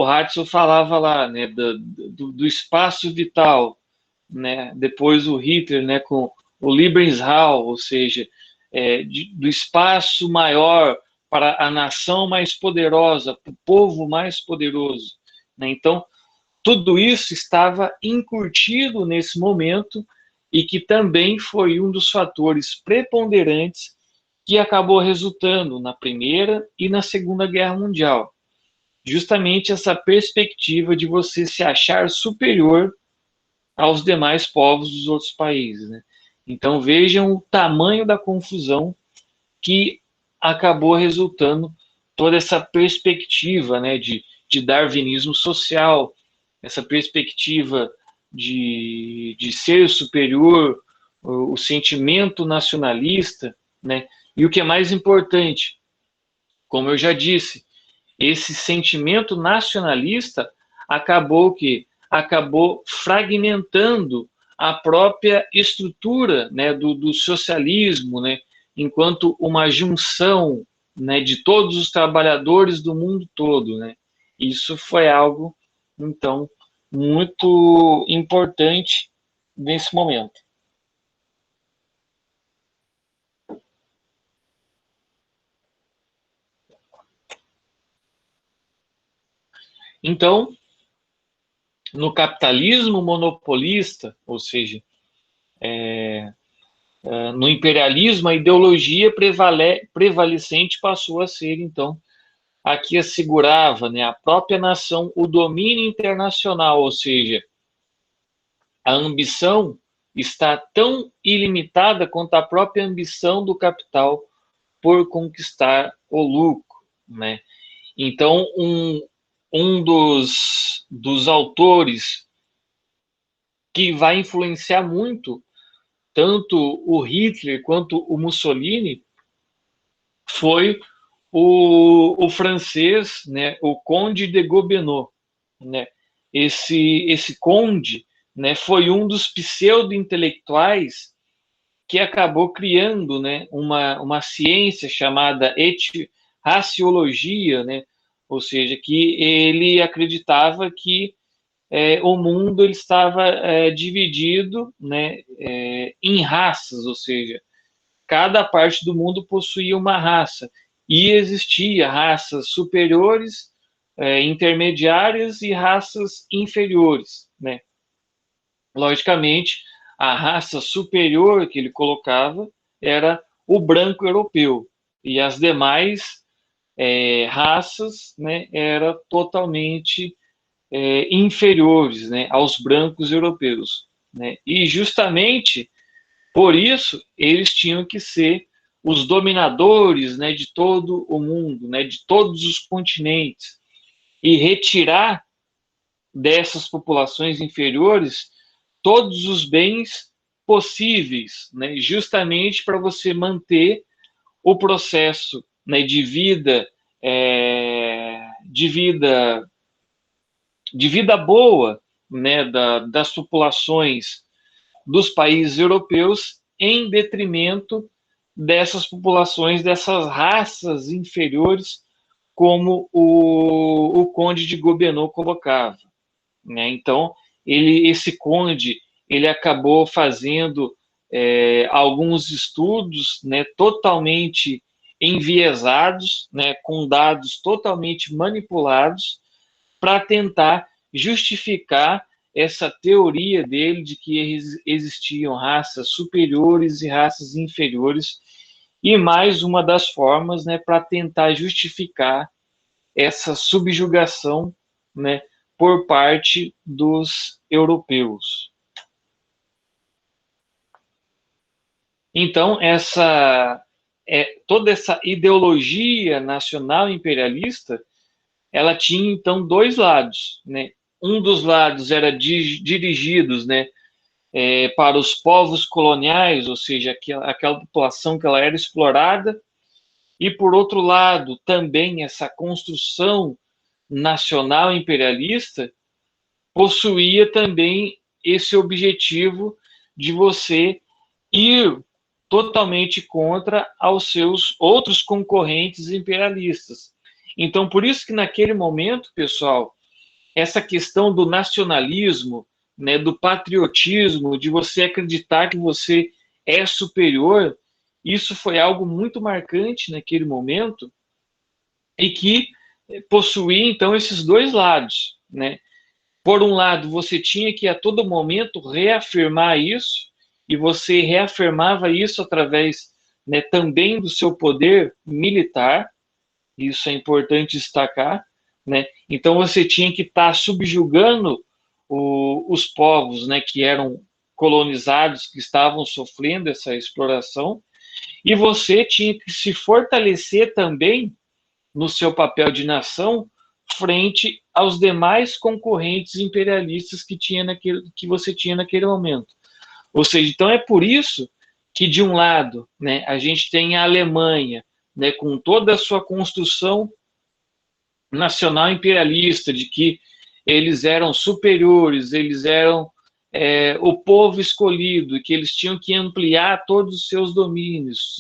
Hartzel falava lá, né? Do espaço vital, né? Depois o Hitler, né? Com o Lebensraum, ou seja, do espaço maior para a nação mais poderosa, para o povo mais poderoso. Né? Então, tudo isso estava incutido nesse momento e que também foi um dos fatores preponderantes que acabou resultando na Primeira e na Segunda Guerra Mundial. Justamente essa perspectiva de você se achar superior aos demais povos dos outros países. Né? Então vejam o tamanho da confusão que acabou resultando toda essa perspectiva, né, de darwinismo social, essa perspectiva de ser superior, o sentimento nacionalista, né? E o que é mais importante, como eu já disse, esse sentimento nacionalista acabou fragmentando a própria estrutura, né, do socialismo, né, enquanto uma junção, né, de todos os trabalhadores do mundo todo. Né. Isso foi algo, então, muito importante nesse momento. Então, no capitalismo monopolista, ou seja, no imperialismo, a ideologia prevalecente passou a ser, então, a que assegurava, né, a própria nação o domínio internacional, ou seja, a ambição está tão ilimitada quanto a própria ambição do capital por conquistar o lucro. Né? Então, um dos autores que vai influenciar muito tanto o Hitler quanto o Mussolini foi o francês, né, o Conde de Gobineau. Né? Esse conde, né, foi um dos pseudo-intelectuais que acabou criando, né, uma ciência chamada raciologia, né, ou seja, que ele acreditava que o mundo ele estava dividido, né, em raças, ou seja, cada parte do mundo possuía uma raça, e existia raças superiores, intermediárias e raças inferiores, né? Logicamente, a raça superior que ele colocava era o branco europeu, e as demais raças, né, eram totalmente inferiores, né, aos brancos europeus, né? E justamente por isso eles tinham que ser os dominadores, né, de todo o mundo, né, de todos os continentes, e retirar dessas populações inferiores todos os bens possíveis, né, justamente para você manter o processo, né, de vida de vida boa, né, das populações dos países europeus em detrimento dessas populações, dessas raças inferiores, como o conde de Gobineau colocava, né? Então, esse conde, ele acabou fazendo alguns estudos, né, totalmente enviesados, né, com dados totalmente manipulados, para tentar justificar essa teoria dele de que existiam raças superiores e raças inferiores, e mais uma das formas, né, para tentar justificar essa subjugação, né, por parte dos europeus. Então, toda essa ideologia nacional imperialista, ela tinha, então, dois lados, né? Um dos lados era dirigidos, né, para os povos coloniais, ou seja, aquela população que ela era explorada, e, por outro lado, também essa construção nacional imperialista possuía também esse objetivo de você ir totalmente contra aos seus outros concorrentes imperialistas. Então, por isso que naquele momento, pessoal, essa questão do nacionalismo, né, do patriotismo, de você acreditar que você é superior, isso foi algo muito marcante naquele momento e que possuía, então, esses dois lados, né? Por um lado, você tinha que a todo momento reafirmar isso, e você reafirmava isso através, né, também do seu poder militar, isso é importante destacar, né? Então você tinha que estar subjugando os povos, né, que eram colonizados, que estavam sofrendo essa exploração, e você tinha que se fortalecer também no seu papel de nação frente aos demais concorrentes imperialistas que você tinha naquele momento. Ou seja, então é por isso que, de um lado, né, a gente tem a Alemanha, né, com toda a sua construção nacional imperialista, de que eles eram superiores, eles eram o povo escolhido, que eles tinham que ampliar todos os seus domínios,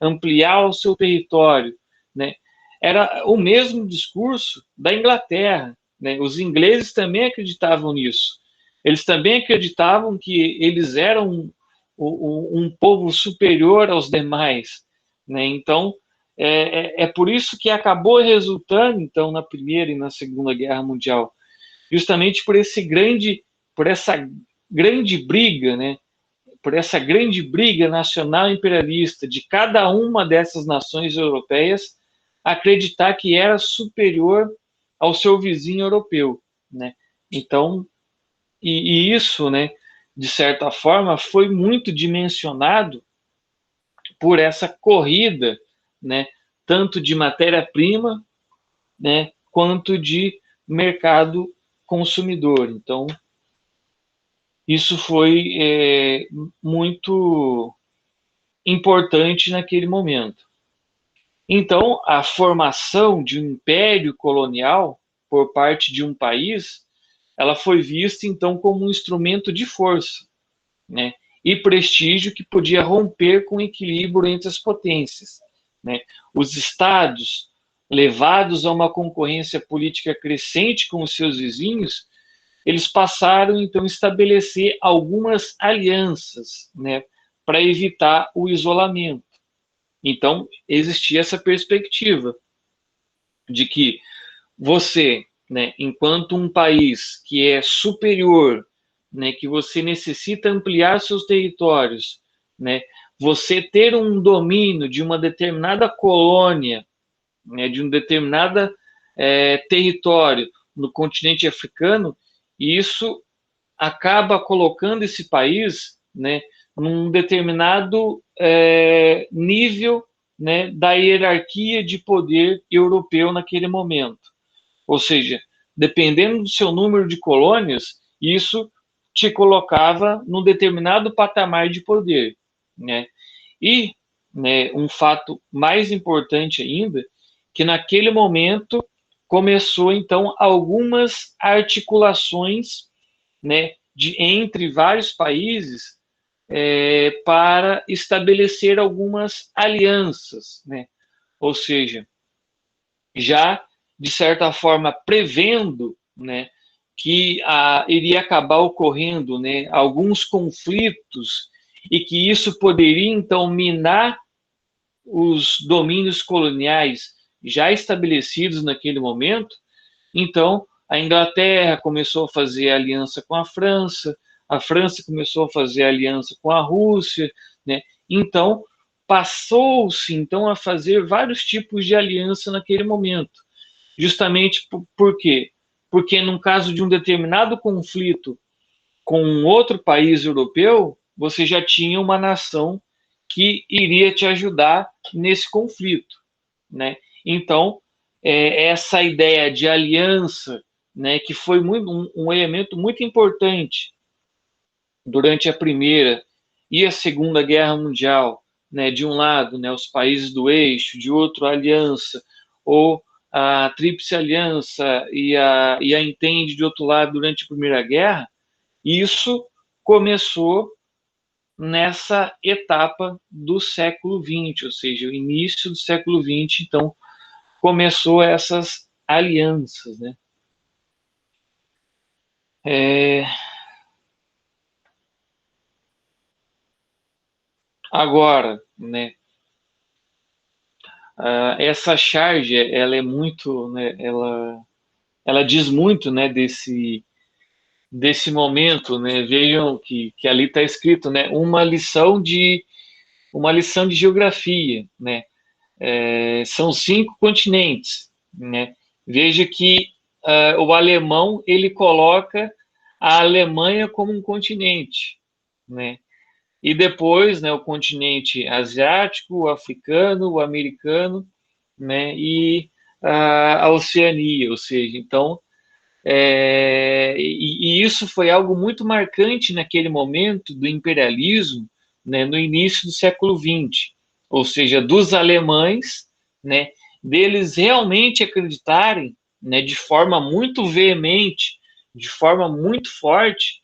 ampliar o seu território, né? Era o mesmo discurso da Inglaterra, né? Os ingleses também acreditavam nisso. Eles também acreditavam que eles eram um povo superior aos demais, né? Então, é por isso que acabou resultando, então, na Primeira e na Segunda Guerra Mundial, justamente por essa grande briga, né? Por essa grande briga nacional imperialista de cada uma dessas nações europeias acreditar que era superior ao seu vizinho europeu, né? Então, e isso, né, de certa forma, foi muito dimensionado por essa corrida, né, tanto de matéria-prima, né, quanto de mercado consumidor. Então, isso foi muito importante naquele momento. Então, a formação de um império colonial por parte de um país, ela foi vista, então, como um instrumento de força, né, e prestígio que podia romper com o equilíbrio entre as potências, né? Os estados, levados a uma concorrência política crescente com os seus vizinhos, eles passaram, então, a estabelecer algumas alianças, né, para evitar o isolamento. Então, existia essa perspectiva de que você, né, enquanto um país que é superior, né, que você necessita ampliar seus territórios, né, você ter um domínio de uma determinada colônia, né, de um determinado território no continente africano, e isso acaba colocando esse país, né, num determinado nível, né, da hierarquia de poder europeu naquele momento. Ou seja, dependendo do seu número de colônias, isso te colocava num determinado patamar de poder, né? E, né, um fato mais importante ainda, que naquele momento começou então algumas articulações, né, entre vários países para estabelecer algumas alianças, né? Ou seja, já de certa forma prevendo, né, que iria acabar ocorrendo, né, alguns conflitos e que isso poderia então minar os domínios coloniais já estabelecidos naquele momento. Então, a Inglaterra começou a fazer aliança com a França começou a fazer aliança com a Rússia, né? Então, passou-se então a fazer vários tipos de aliança naquele momento. Justamente por quê? Porque num caso de um determinado conflito com um outro país europeu, você já tinha uma nação que iria te ajudar nesse conflito, né? Então, essa ideia de aliança, né, que foi um elemento muito importante durante a Primeira e a Segunda Guerra Mundial, né, de um lado, né, os países do eixo, de outro, a aliança, ou a Tríplice Aliança e a Entente de outro lado durante a Primeira Guerra, isso começou nessa etapa do século XX, ou seja, o início do século XX, então, começou essas alianças, né? Agora, né, essa charge, ela é muito, né, ela diz muito, né, desse momento, né? Vejam que ali está escrito, né, uma lição de geografia, né? São 5 continentes, né? Veja que o alemão ele coloca a Alemanha como um continente, né? E depois, né, o continente asiático, o africano, o americano, né, e a Oceania, ou seja, então, e isso foi algo muito marcante naquele momento do imperialismo, né, no início do século XX, ou seja, dos alemães, né, deles realmente acreditarem, né, de forma muito veemente, de forma muito forte,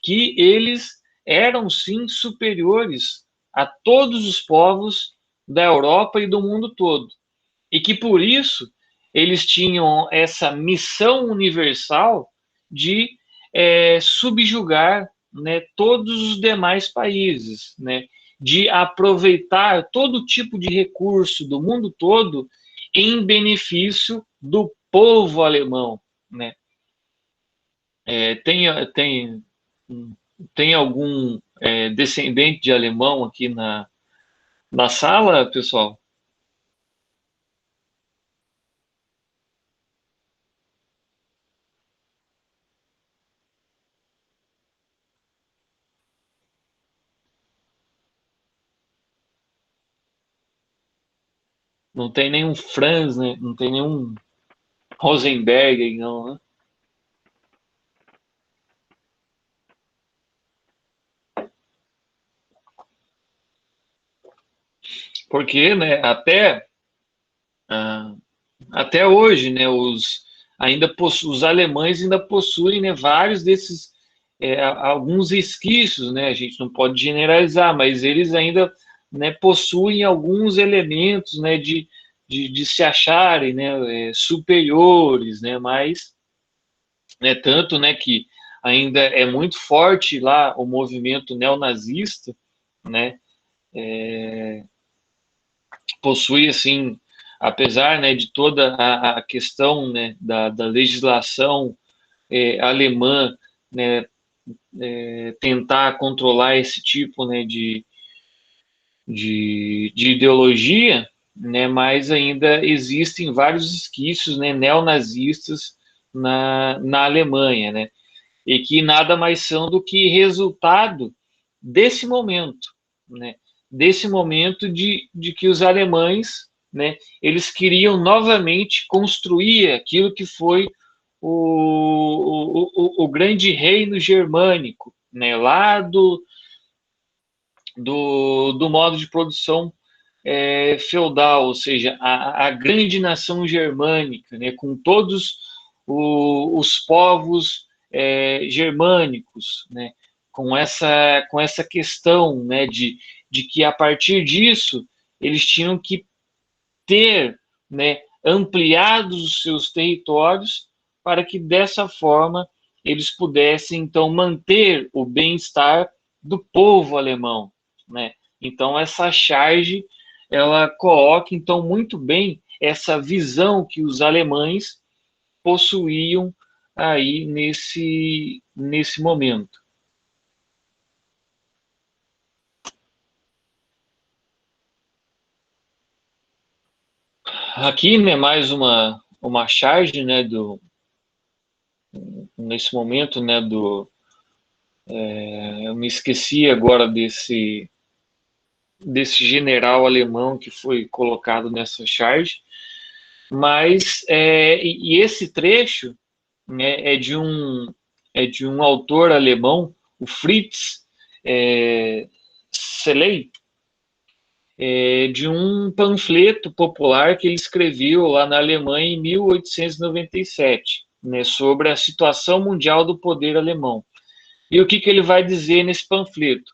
que eles eram sim superiores a todos os povos da Europa e do mundo todo. E que por isso eles tinham essa missão universal de subjugar, né, todos os demais países, né, de aproveitar todo tipo de recurso do mundo todo em benefício do povo alemão, né? Tem tem algum descendente de alemão aqui na sala, pessoal? Não tem nenhum Franz, né? Não tem nenhum Rosenberg, não, né? Porque, né, até hoje, né, os alemães ainda possuem, né, vários desses, alguns resquícios, né, a gente não pode generalizar, mas eles ainda, né, possuem alguns elementos, né, de se acharem, né, superiores, né, mas, né, tanto, né, que ainda é muito forte lá o movimento neonazista, né? Possui, assim, apesar, né, de toda a questão, né, da legislação alemã, né, tentar controlar esse tipo, né, de ideologia, né, mas ainda existem vários esquícios, né, neonazistas na Alemanha, né, e que nada mais são do que resultado desse momento, né, desse momento de que os alemães, né, eles queriam novamente construir aquilo que foi o grande reino germânico, né, lá do modo de produção feudal, ou seja, a grande nação germânica, né, com todos os povos germânicos, né, com essa questão, né, de que a partir disso eles tinham que ter, né, ampliados os seus territórios para que dessa forma eles pudessem então manter o bem-estar do povo alemão, né? Então essa charge ela coloca então muito bem essa visão que os alemães possuíam aí nesse momento. Aqui, né, mais uma charge, né, nesse momento, né, eu me esqueci agora desse general alemão que foi colocado nessa charge, mas e esse trecho, né, é de um autor alemão, o Fritz Selley, de um panfleto popular que ele escreveu lá na Alemanha em 1897, né, sobre a situação mundial do poder alemão. E o que ele vai dizer nesse panfleto?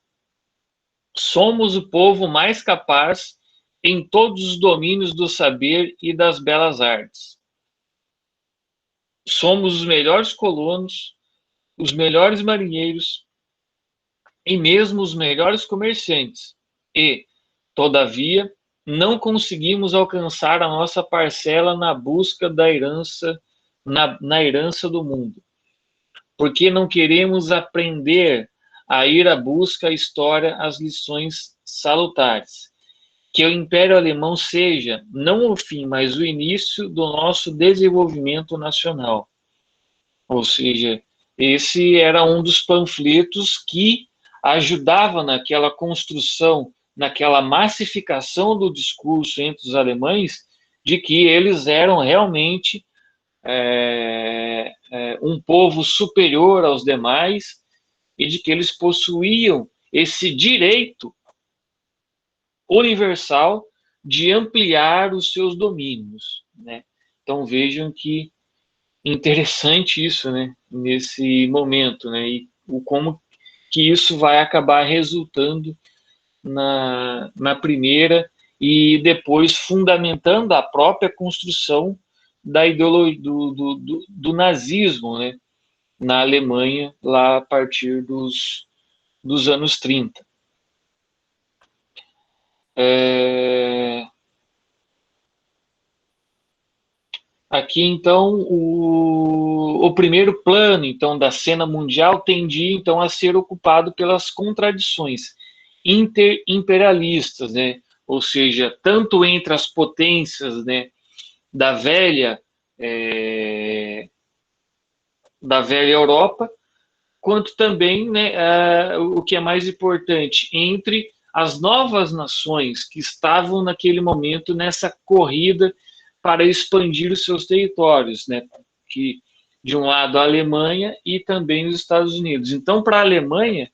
Somos o povo mais capaz em todos os domínios do saber e das belas artes. Somos os melhores colonos, os melhores marinheiros e mesmo os melhores comerciantes. E, todavia, não conseguimos alcançar a nossa parcela na busca da herança, na herança do mundo. Porque não queremos aprender a ir à busca, à história, as lições salutares. Que o Império Alemão seja, não o fim, mas o início do nosso desenvolvimento nacional. Ou seja, esse era um dos panfletos que ajudava naquela construção, naquela massificação do discurso entre os alemães, de que eles eram realmente um povo superior aos demais e de que eles possuíam esse direito universal de ampliar os seus domínios, né? Então vejam que interessante isso, né? Nesse momento, né? E como que isso vai acabar resultando na primeira e depois fundamentando a própria construção da ideologia do nazismo, né? Na Alemanha, lá a partir dos anos 30. Aqui, então, o primeiro plano então, da cena mundial tendia então, a ser ocupado pelas contradições interimperialistas, né? Ou seja, tanto entre as potências, né, da velha Europa, quanto também, né, o que é mais importante, entre as novas nações que estavam naquele momento nessa corrida para expandir os seus territórios, né, que de um lado a Alemanha e também os Estados Unidos. Então, para a Alemanha,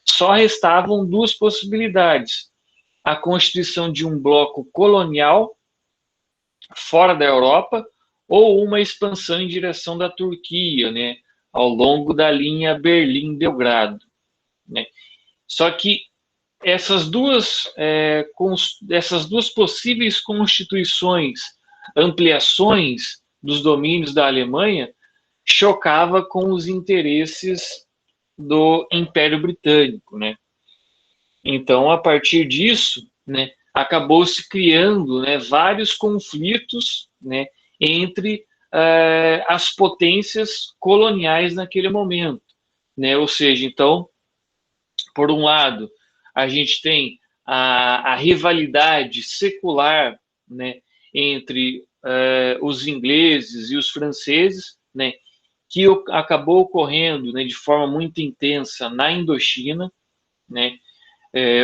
só restavam duas possibilidades: a constituição de um bloco colonial fora da Europa ou uma expansão em direção da Turquia, né, ao longo da linha Berlim-Belgrado, né? Só que essas duas possíveis constituições, ampliações dos domínios da Alemanha, chocava com os interesses do Império Britânico, né? Então, a partir disso, né, acabou se criando, né, vários conflitos, né, entre as potências coloniais naquele momento, né? Ou seja, então, por um lado, a gente tem a rivalidade secular, né, entre os ingleses e os franceses, né, que acabou ocorrendo, né, de forma muito intensa na Indochina, né?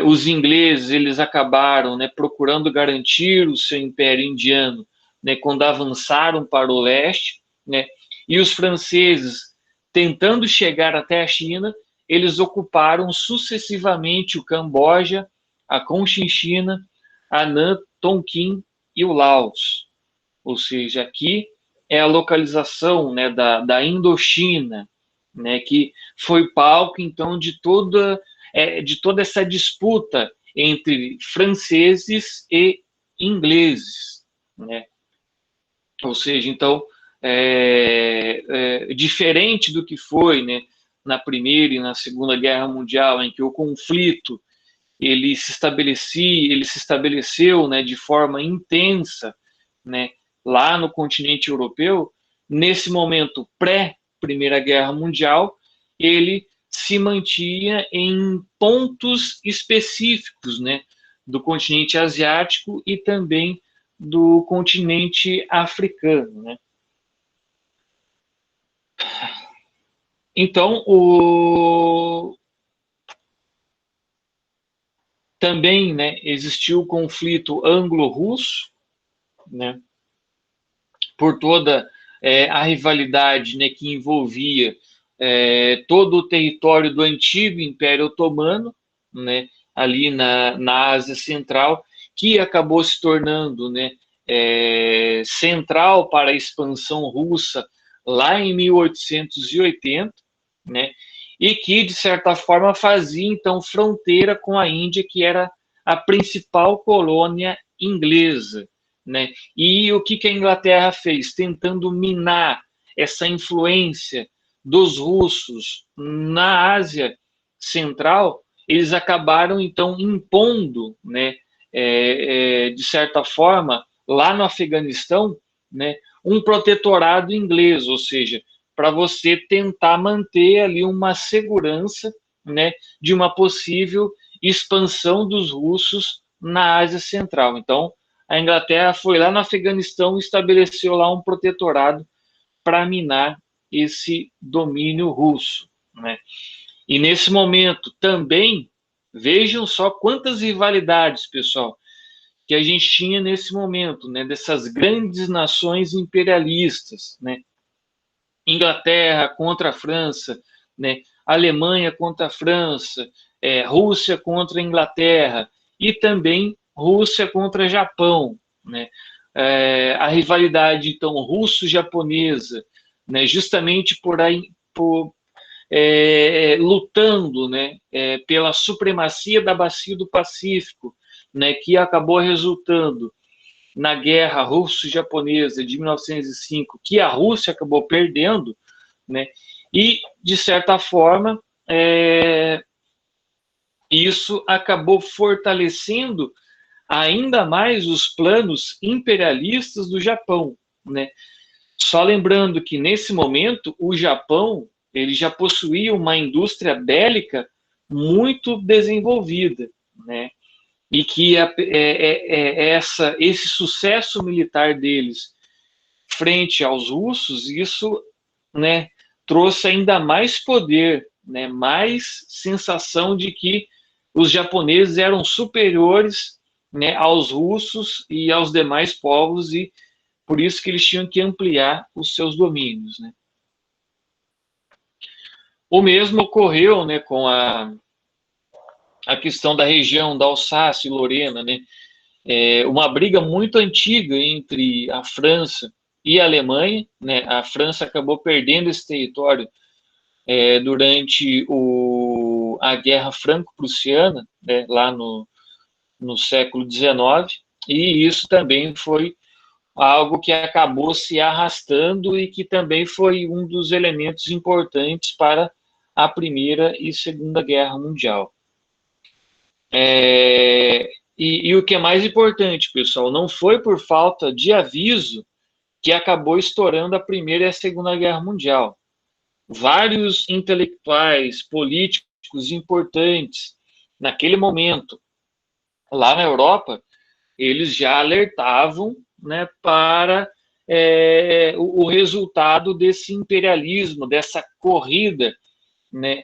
Os ingleses, eles acabaram, né, procurando garantir o seu império indiano, né, quando avançaram para o leste, né, e os franceses, tentando chegar até a China, eles ocuparam sucessivamente o Camboja, a Conchinchina, Anã, Tonkin e o Laos. Ou seja, aqui é a localização, né, da Indochina, né, que foi palco, então, de toda essa disputa entre franceses e ingleses, né? Ou seja, então, diferente do que foi, né, na Primeira e na Segunda Guerra Mundial, em que o conflito ele se estabeleceu, né, de forma intensa, né, lá no continente europeu. Nesse momento pré-Primeira Guerra Mundial, ele se mantinha em pontos específicos, né, do continente asiático e também do continente africano, né? Então, também, né, existiu o conflito anglo-russo, né, por toda a rivalidade, né, que envolvia todo o território do antigo Império Otomano, né, ali na Ásia Central, que acabou se tornando, né, central para a expansão russa lá em 1880, né, e que, de certa forma, fazia, então, fronteira com a Índia, que era a principal colônia inglesa, né? E o que a Inglaterra fez? Tentando minar essa influência dos russos na Ásia Central, eles acabaram, então, impondo, né, de certa forma, lá no Afeganistão, né, um protetorado inglês, ou seja, para você tentar manter ali uma segurança, né, de uma possível expansão dos russos na Ásia Central. Então, a Inglaterra foi lá no Afeganistão e estabeleceu lá um protetorado para minar esse domínio russo, né? E nesse momento também, vejam só quantas rivalidades, pessoal, que a gente tinha nesse momento, né, dessas grandes nações imperialistas, né? Inglaterra contra a França, né? Alemanha contra a França, Rússia contra a Inglaterra e também Rússia contra Japão, né? A rivalidade então russo-japonesa, né? Justamente por lutando, né? Pela supremacia da bacia do Pacífico, né? Que acabou resultando na guerra russo-japonesa de 1905, que a Rússia acabou perdendo, né? E, de certa forma, isso acabou fortalecendo ainda mais os planos imperialistas do Japão, né? Só lembrando que, nesse momento, o Japão ele já possuía uma indústria bélica muito desenvolvida, né? E que esse sucesso militar deles frente aos russos, isso, né, trouxe ainda mais poder, né, mais sensação de que os japoneses eram superiores, né, aos russos e aos demais povos, e por isso que eles tinham que ampliar os seus domínios, né. O mesmo ocorreu, né, com a questão da região da Alsácia e Lorena, né, uma briga muito antiga entre a França e a Alemanha, né? A França acabou perdendo esse território durante a Guerra Franco-Prussiana, né? Lá no século XIX, e isso também foi algo que acabou se arrastando e que também foi um dos elementos importantes para a Primeira e Segunda Guerra Mundial. E o que é mais importante, pessoal, não foi por falta de aviso que acabou estourando a Primeira e a Segunda Guerra Mundial. Vários intelectuais, políticos importantes, naquele momento, lá na Europa, eles já alertavam, né, para o resultado desse imperialismo, dessa corrida, né,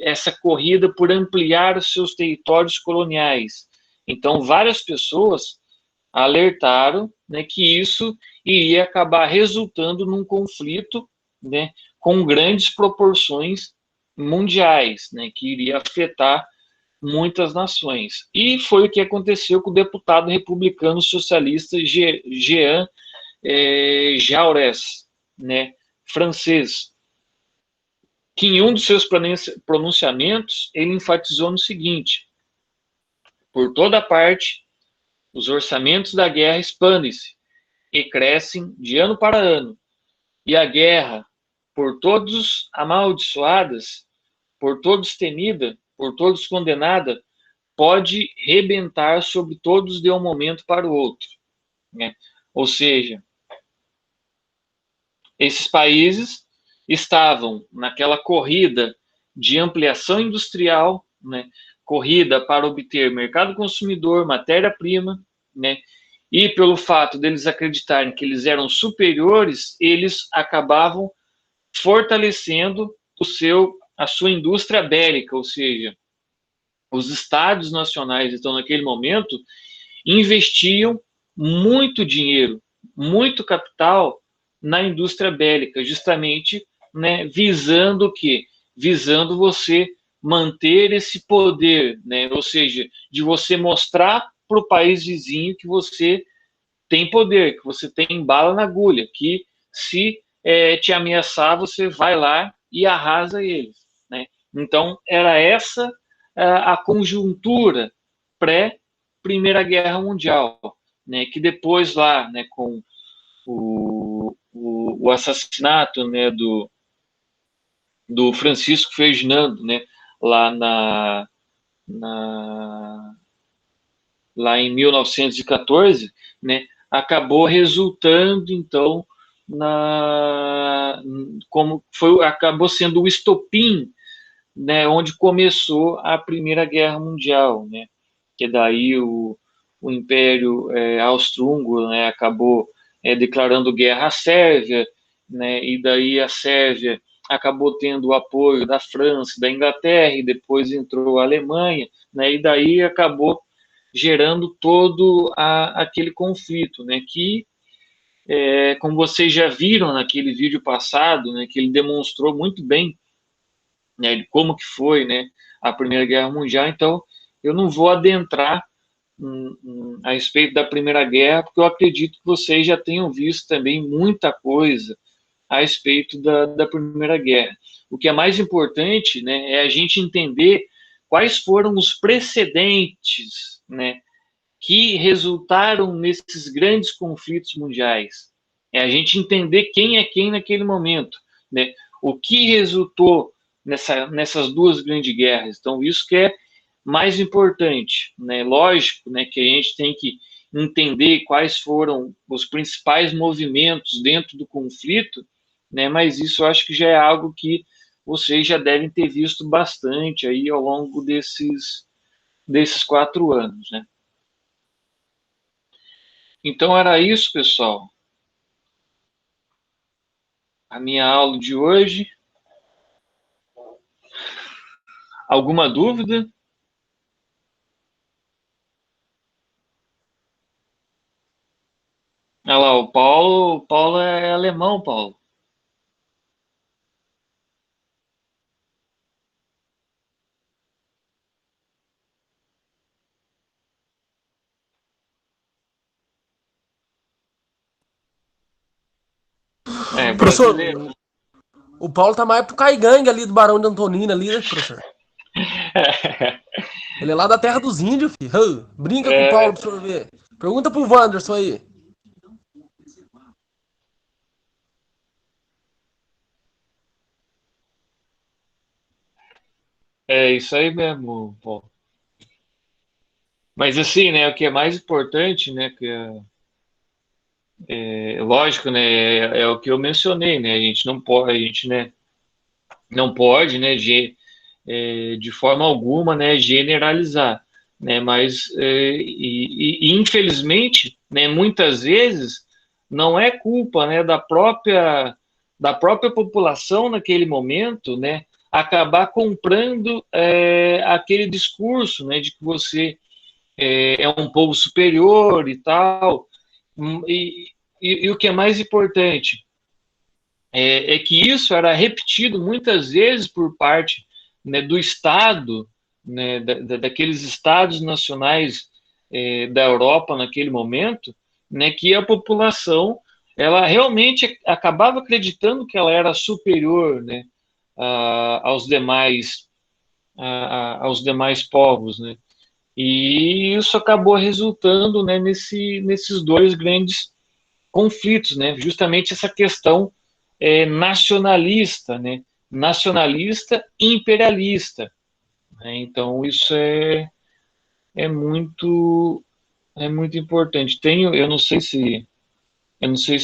essa corrida por ampliar os seus territórios coloniais. Então, várias pessoas alertaram, né, que isso iria acabar resultando num conflito, né, com grandes proporções mundiais, né, que iria afetar muitas nações. E foi o que aconteceu com o deputado republicano socialista Jean Jaurès, né, francês, que em um dos seus pronunciamentos ele enfatizou no seguinte: por toda parte, os orçamentos da guerra expandem-se e crescem de ano para ano, e a guerra, por todos amaldiçoadas, por todos temida, por todos condenada, pode rebentar sobre todos de um momento para o outro, né? Ou seja, esses países estavam naquela corrida de ampliação industrial, né? Corrida para obter mercado consumidor, matéria-prima, né? E pelo fato deles acreditarem que eles eram superiores, eles acabavam fortalecendo a sua indústria bélica, ou seja, os estados nacionais, então, naquele momento, investiam muito dinheiro, muito capital na indústria bélica, justamente, né, visando o quê? Visando você manter esse poder, né? Ou seja, de você mostrar para o país vizinho que você tem poder, que você tem bala na agulha, que se te ameaçar, você vai lá e arrasa eles, né? Então, era essa a conjuntura pré-Primeira Guerra Mundial, né? Que depois lá, né, com o assassinato, né, do Francisco Ferdinando, né, lá lá em 1914, né, acabou resultando, então, acabou sendo o estopim, né, onde começou a Primeira Guerra Mundial, né, que daí o Império Austro-Húngaro, né, acabou declarando guerra à Sérvia, né, e daí a Sérvia acabou tendo o apoio da França, da Inglaterra, e depois entrou a Alemanha, né, e daí acabou gerando todo aquele conflito, né, que, como vocês já viram naquele vídeo passado, né, que ele demonstrou muito bem, né, como que foi, né, a Primeira Guerra Mundial. Então, eu não vou adentrar a respeito da Primeira Guerra, porque eu acredito que vocês já tenham visto também muita coisa a respeito da Primeira Guerra. O que é mais importante, né, é a gente entender quais foram os precedentes, né, que resultaram nesses grandes conflitos mundiais. É a gente entender quem é quem naquele momento, né? O que resultou nessas duas grandes guerras. Então, isso que é mais importante, né? Lógico, né, que a gente tem que entender quais foram os principais movimentos dentro do conflito, né? Mas isso eu acho que já é algo que vocês já devem ter visto bastante aí ao longo desses 4 anos, né? Então era isso, pessoal. A minha aula de hoje. Alguma dúvida? Olha lá, o Paulo é alemão, Paulo. É,
Professor,
brasileiro.
o Paulo tá mais pro Caigangue ali do Barão de Antonina ali, né, professor? Ele é lá da terra dos índios, filho. Brinca com o Paulo pra você ver. Pergunta pro Wanderson aí.
É isso aí mesmo, Paulo. Mas assim, né, o que é mais importante, né, lógico, né, é o que eu mencionei, né, a gente não pode, a gente, né, não pode, né, de forma alguma, né, generalizar, né, mas infelizmente, né, muitas vezes não é culpa, né, da própria população naquele momento, né, acabar comprando aquele discurso, né, de que você é um povo superior e tal. E o que é mais importante é que isso era repetido muitas vezes por parte, né, do Estado, né, daqueles Estados nacionais da Europa naquele momento, né, que a população ela realmente acabava acreditando que ela era superior, né, aos demais povos, né? E isso acabou resultando, né, nesses dois grandes conflitos, né? Justamente essa questão nacionalista, né? Nacionalista e imperialista, né? Então isso é muito é muito importante. Eu não sei se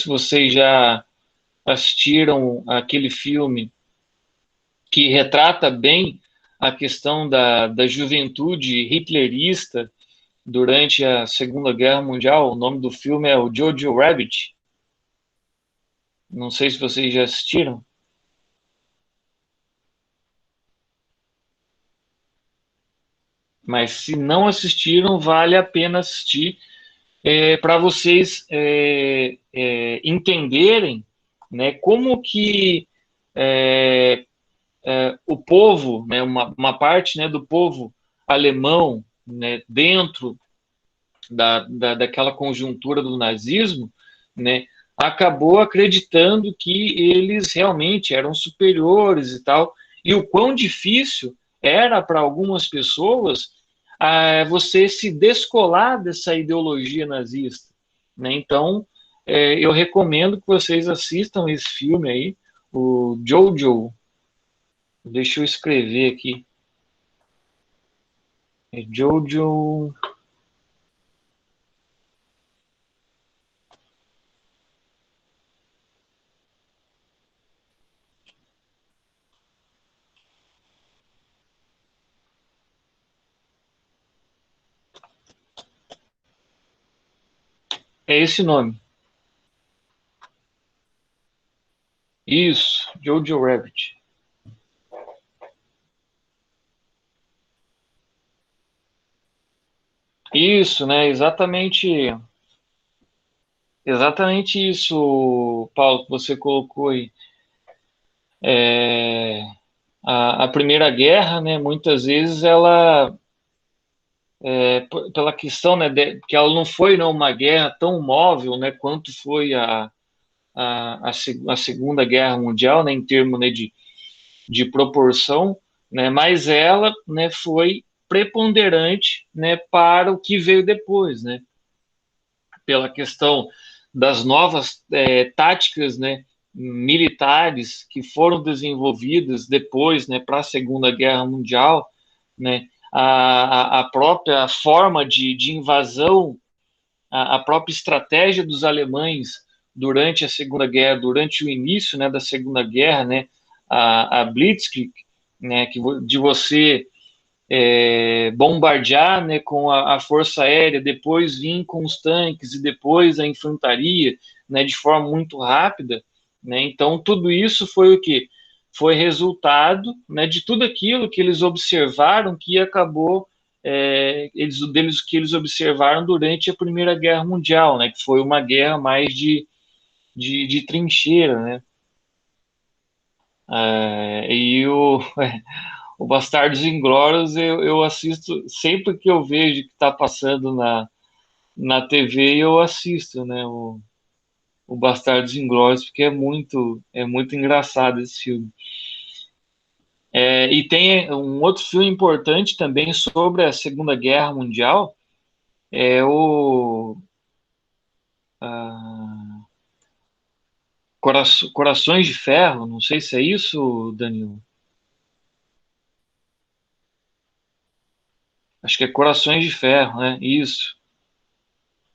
vocês já assistiram aquele filme que retrata bem a questão da juventude hitlerista durante a Segunda Guerra Mundial. O nome do filme é o Jojo Rabbit. Não sei se vocês já assistiram. Mas se não assistiram, vale a pena assistir para vocês entenderem, né, como que o povo, né, uma parte, né, do povo alemão, né, dentro daquela conjuntura do nazismo, né, acabou acreditando que eles realmente eram superiores e tal, e o quão difícil era para algumas pessoas você se descolar dessa ideologia nazista, né? Então, eu recomendo que vocês assistam esse filme aí, o Jojo. Deixa eu escrever aqui. Jojo. É esse nome. Isso, Jojo Rabbit. Isso, né? Exatamente isso, Paulo, que você colocou aí. É, a Primeira Guerra, né? Muitas vezes ela, pela questão, né, que ela não foi, não, uma guerra tão móvel, né, quanto foi a Segunda Guerra Mundial, né, em termos, né, de proporção, né? Mas ela, né, foi preponderante, né, para o que veio depois, né? Pela questão das novas táticas, né, militares que foram desenvolvidas depois, né, para a Segunda Guerra Mundial, né, a própria forma de invasão, a própria estratégia dos alemães durante a Segunda Guerra, durante o início, né, da Segunda Guerra, né, a Blitzkrieg, né, de você bombardear, né, com a força aérea, depois vir com os tanques e depois a infantaria, né, de forma muito rápida, né? Então tudo isso foi o que foi resultado, né, de tudo aquilo que eles observaram que acabou deles que eles observaram durante a Primeira Guerra Mundial, né, que foi uma guerra mais de trincheira, né? E o Bastardos Inglórios eu assisto sempre que eu vejo que está passando na TV, eu assisto, né, o Bastardos Inglórios, porque é muito engraçado esse filme. E tem um outro filme importante também sobre a Segunda Guerra Mundial, é o ah, Corações de Ferro, não sei se é isso, Danilo. Acho que é Corações de Ferro, né? Isso.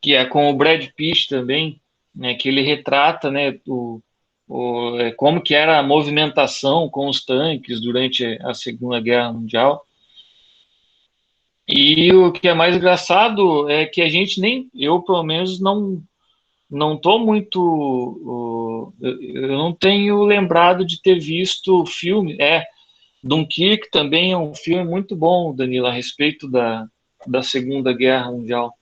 Que é com o Brad Pitt também, né? Que ele retrata, né? Como que era a movimentação com os tanques durante a Segunda Guerra Mundial. E o que é mais engraçado é que a gente nem, eu pelo menos não tô muito, eu não tenho lembrado de ter visto o filme. Dunkirk também é um filme muito bom, Danilo, a respeito da Segunda Guerra Mundial.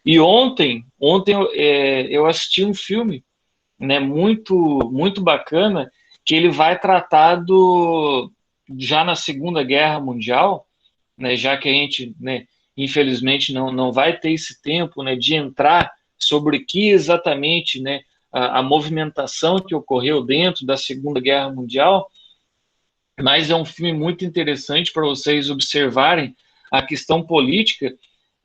E ontem eu assisti um filme, né, muito bacana, que ele vai tratar já na Segunda Guerra Mundial, né, já que a gente, né, infelizmente não vai ter esse tempo, né, de entrar sobre que exatamente, né, a movimentação que ocorreu dentro da Segunda Guerra Mundial, mas é um filme muito interessante para vocês observarem a questão política.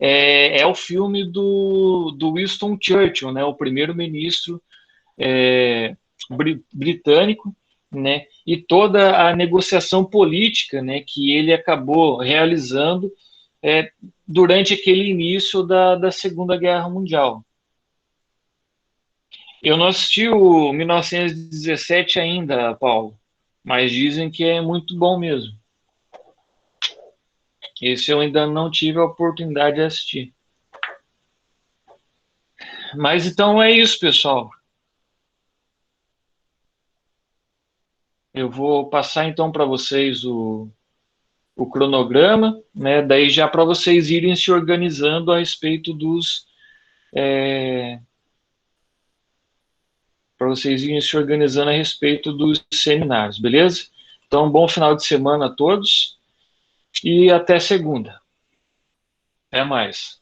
É o filme do Winston Churchill, né, o primeiro-ministro britânico, né, e toda a negociação política, né, que ele acabou realizando durante aquele início da Segunda Guerra Mundial. Eu não assisti o 1917 ainda, Paulo, mas dizem que é muito bom mesmo. Esse eu ainda não tive a oportunidade de assistir. Mas então é isso, pessoal. Eu vou passar então para vocês o cronograma, né? Daí já para vocês irem se organizando a respeito para vocês irem se organizando a respeito dos seminários, beleza? Então, bom final de semana a todos e até segunda. Até mais.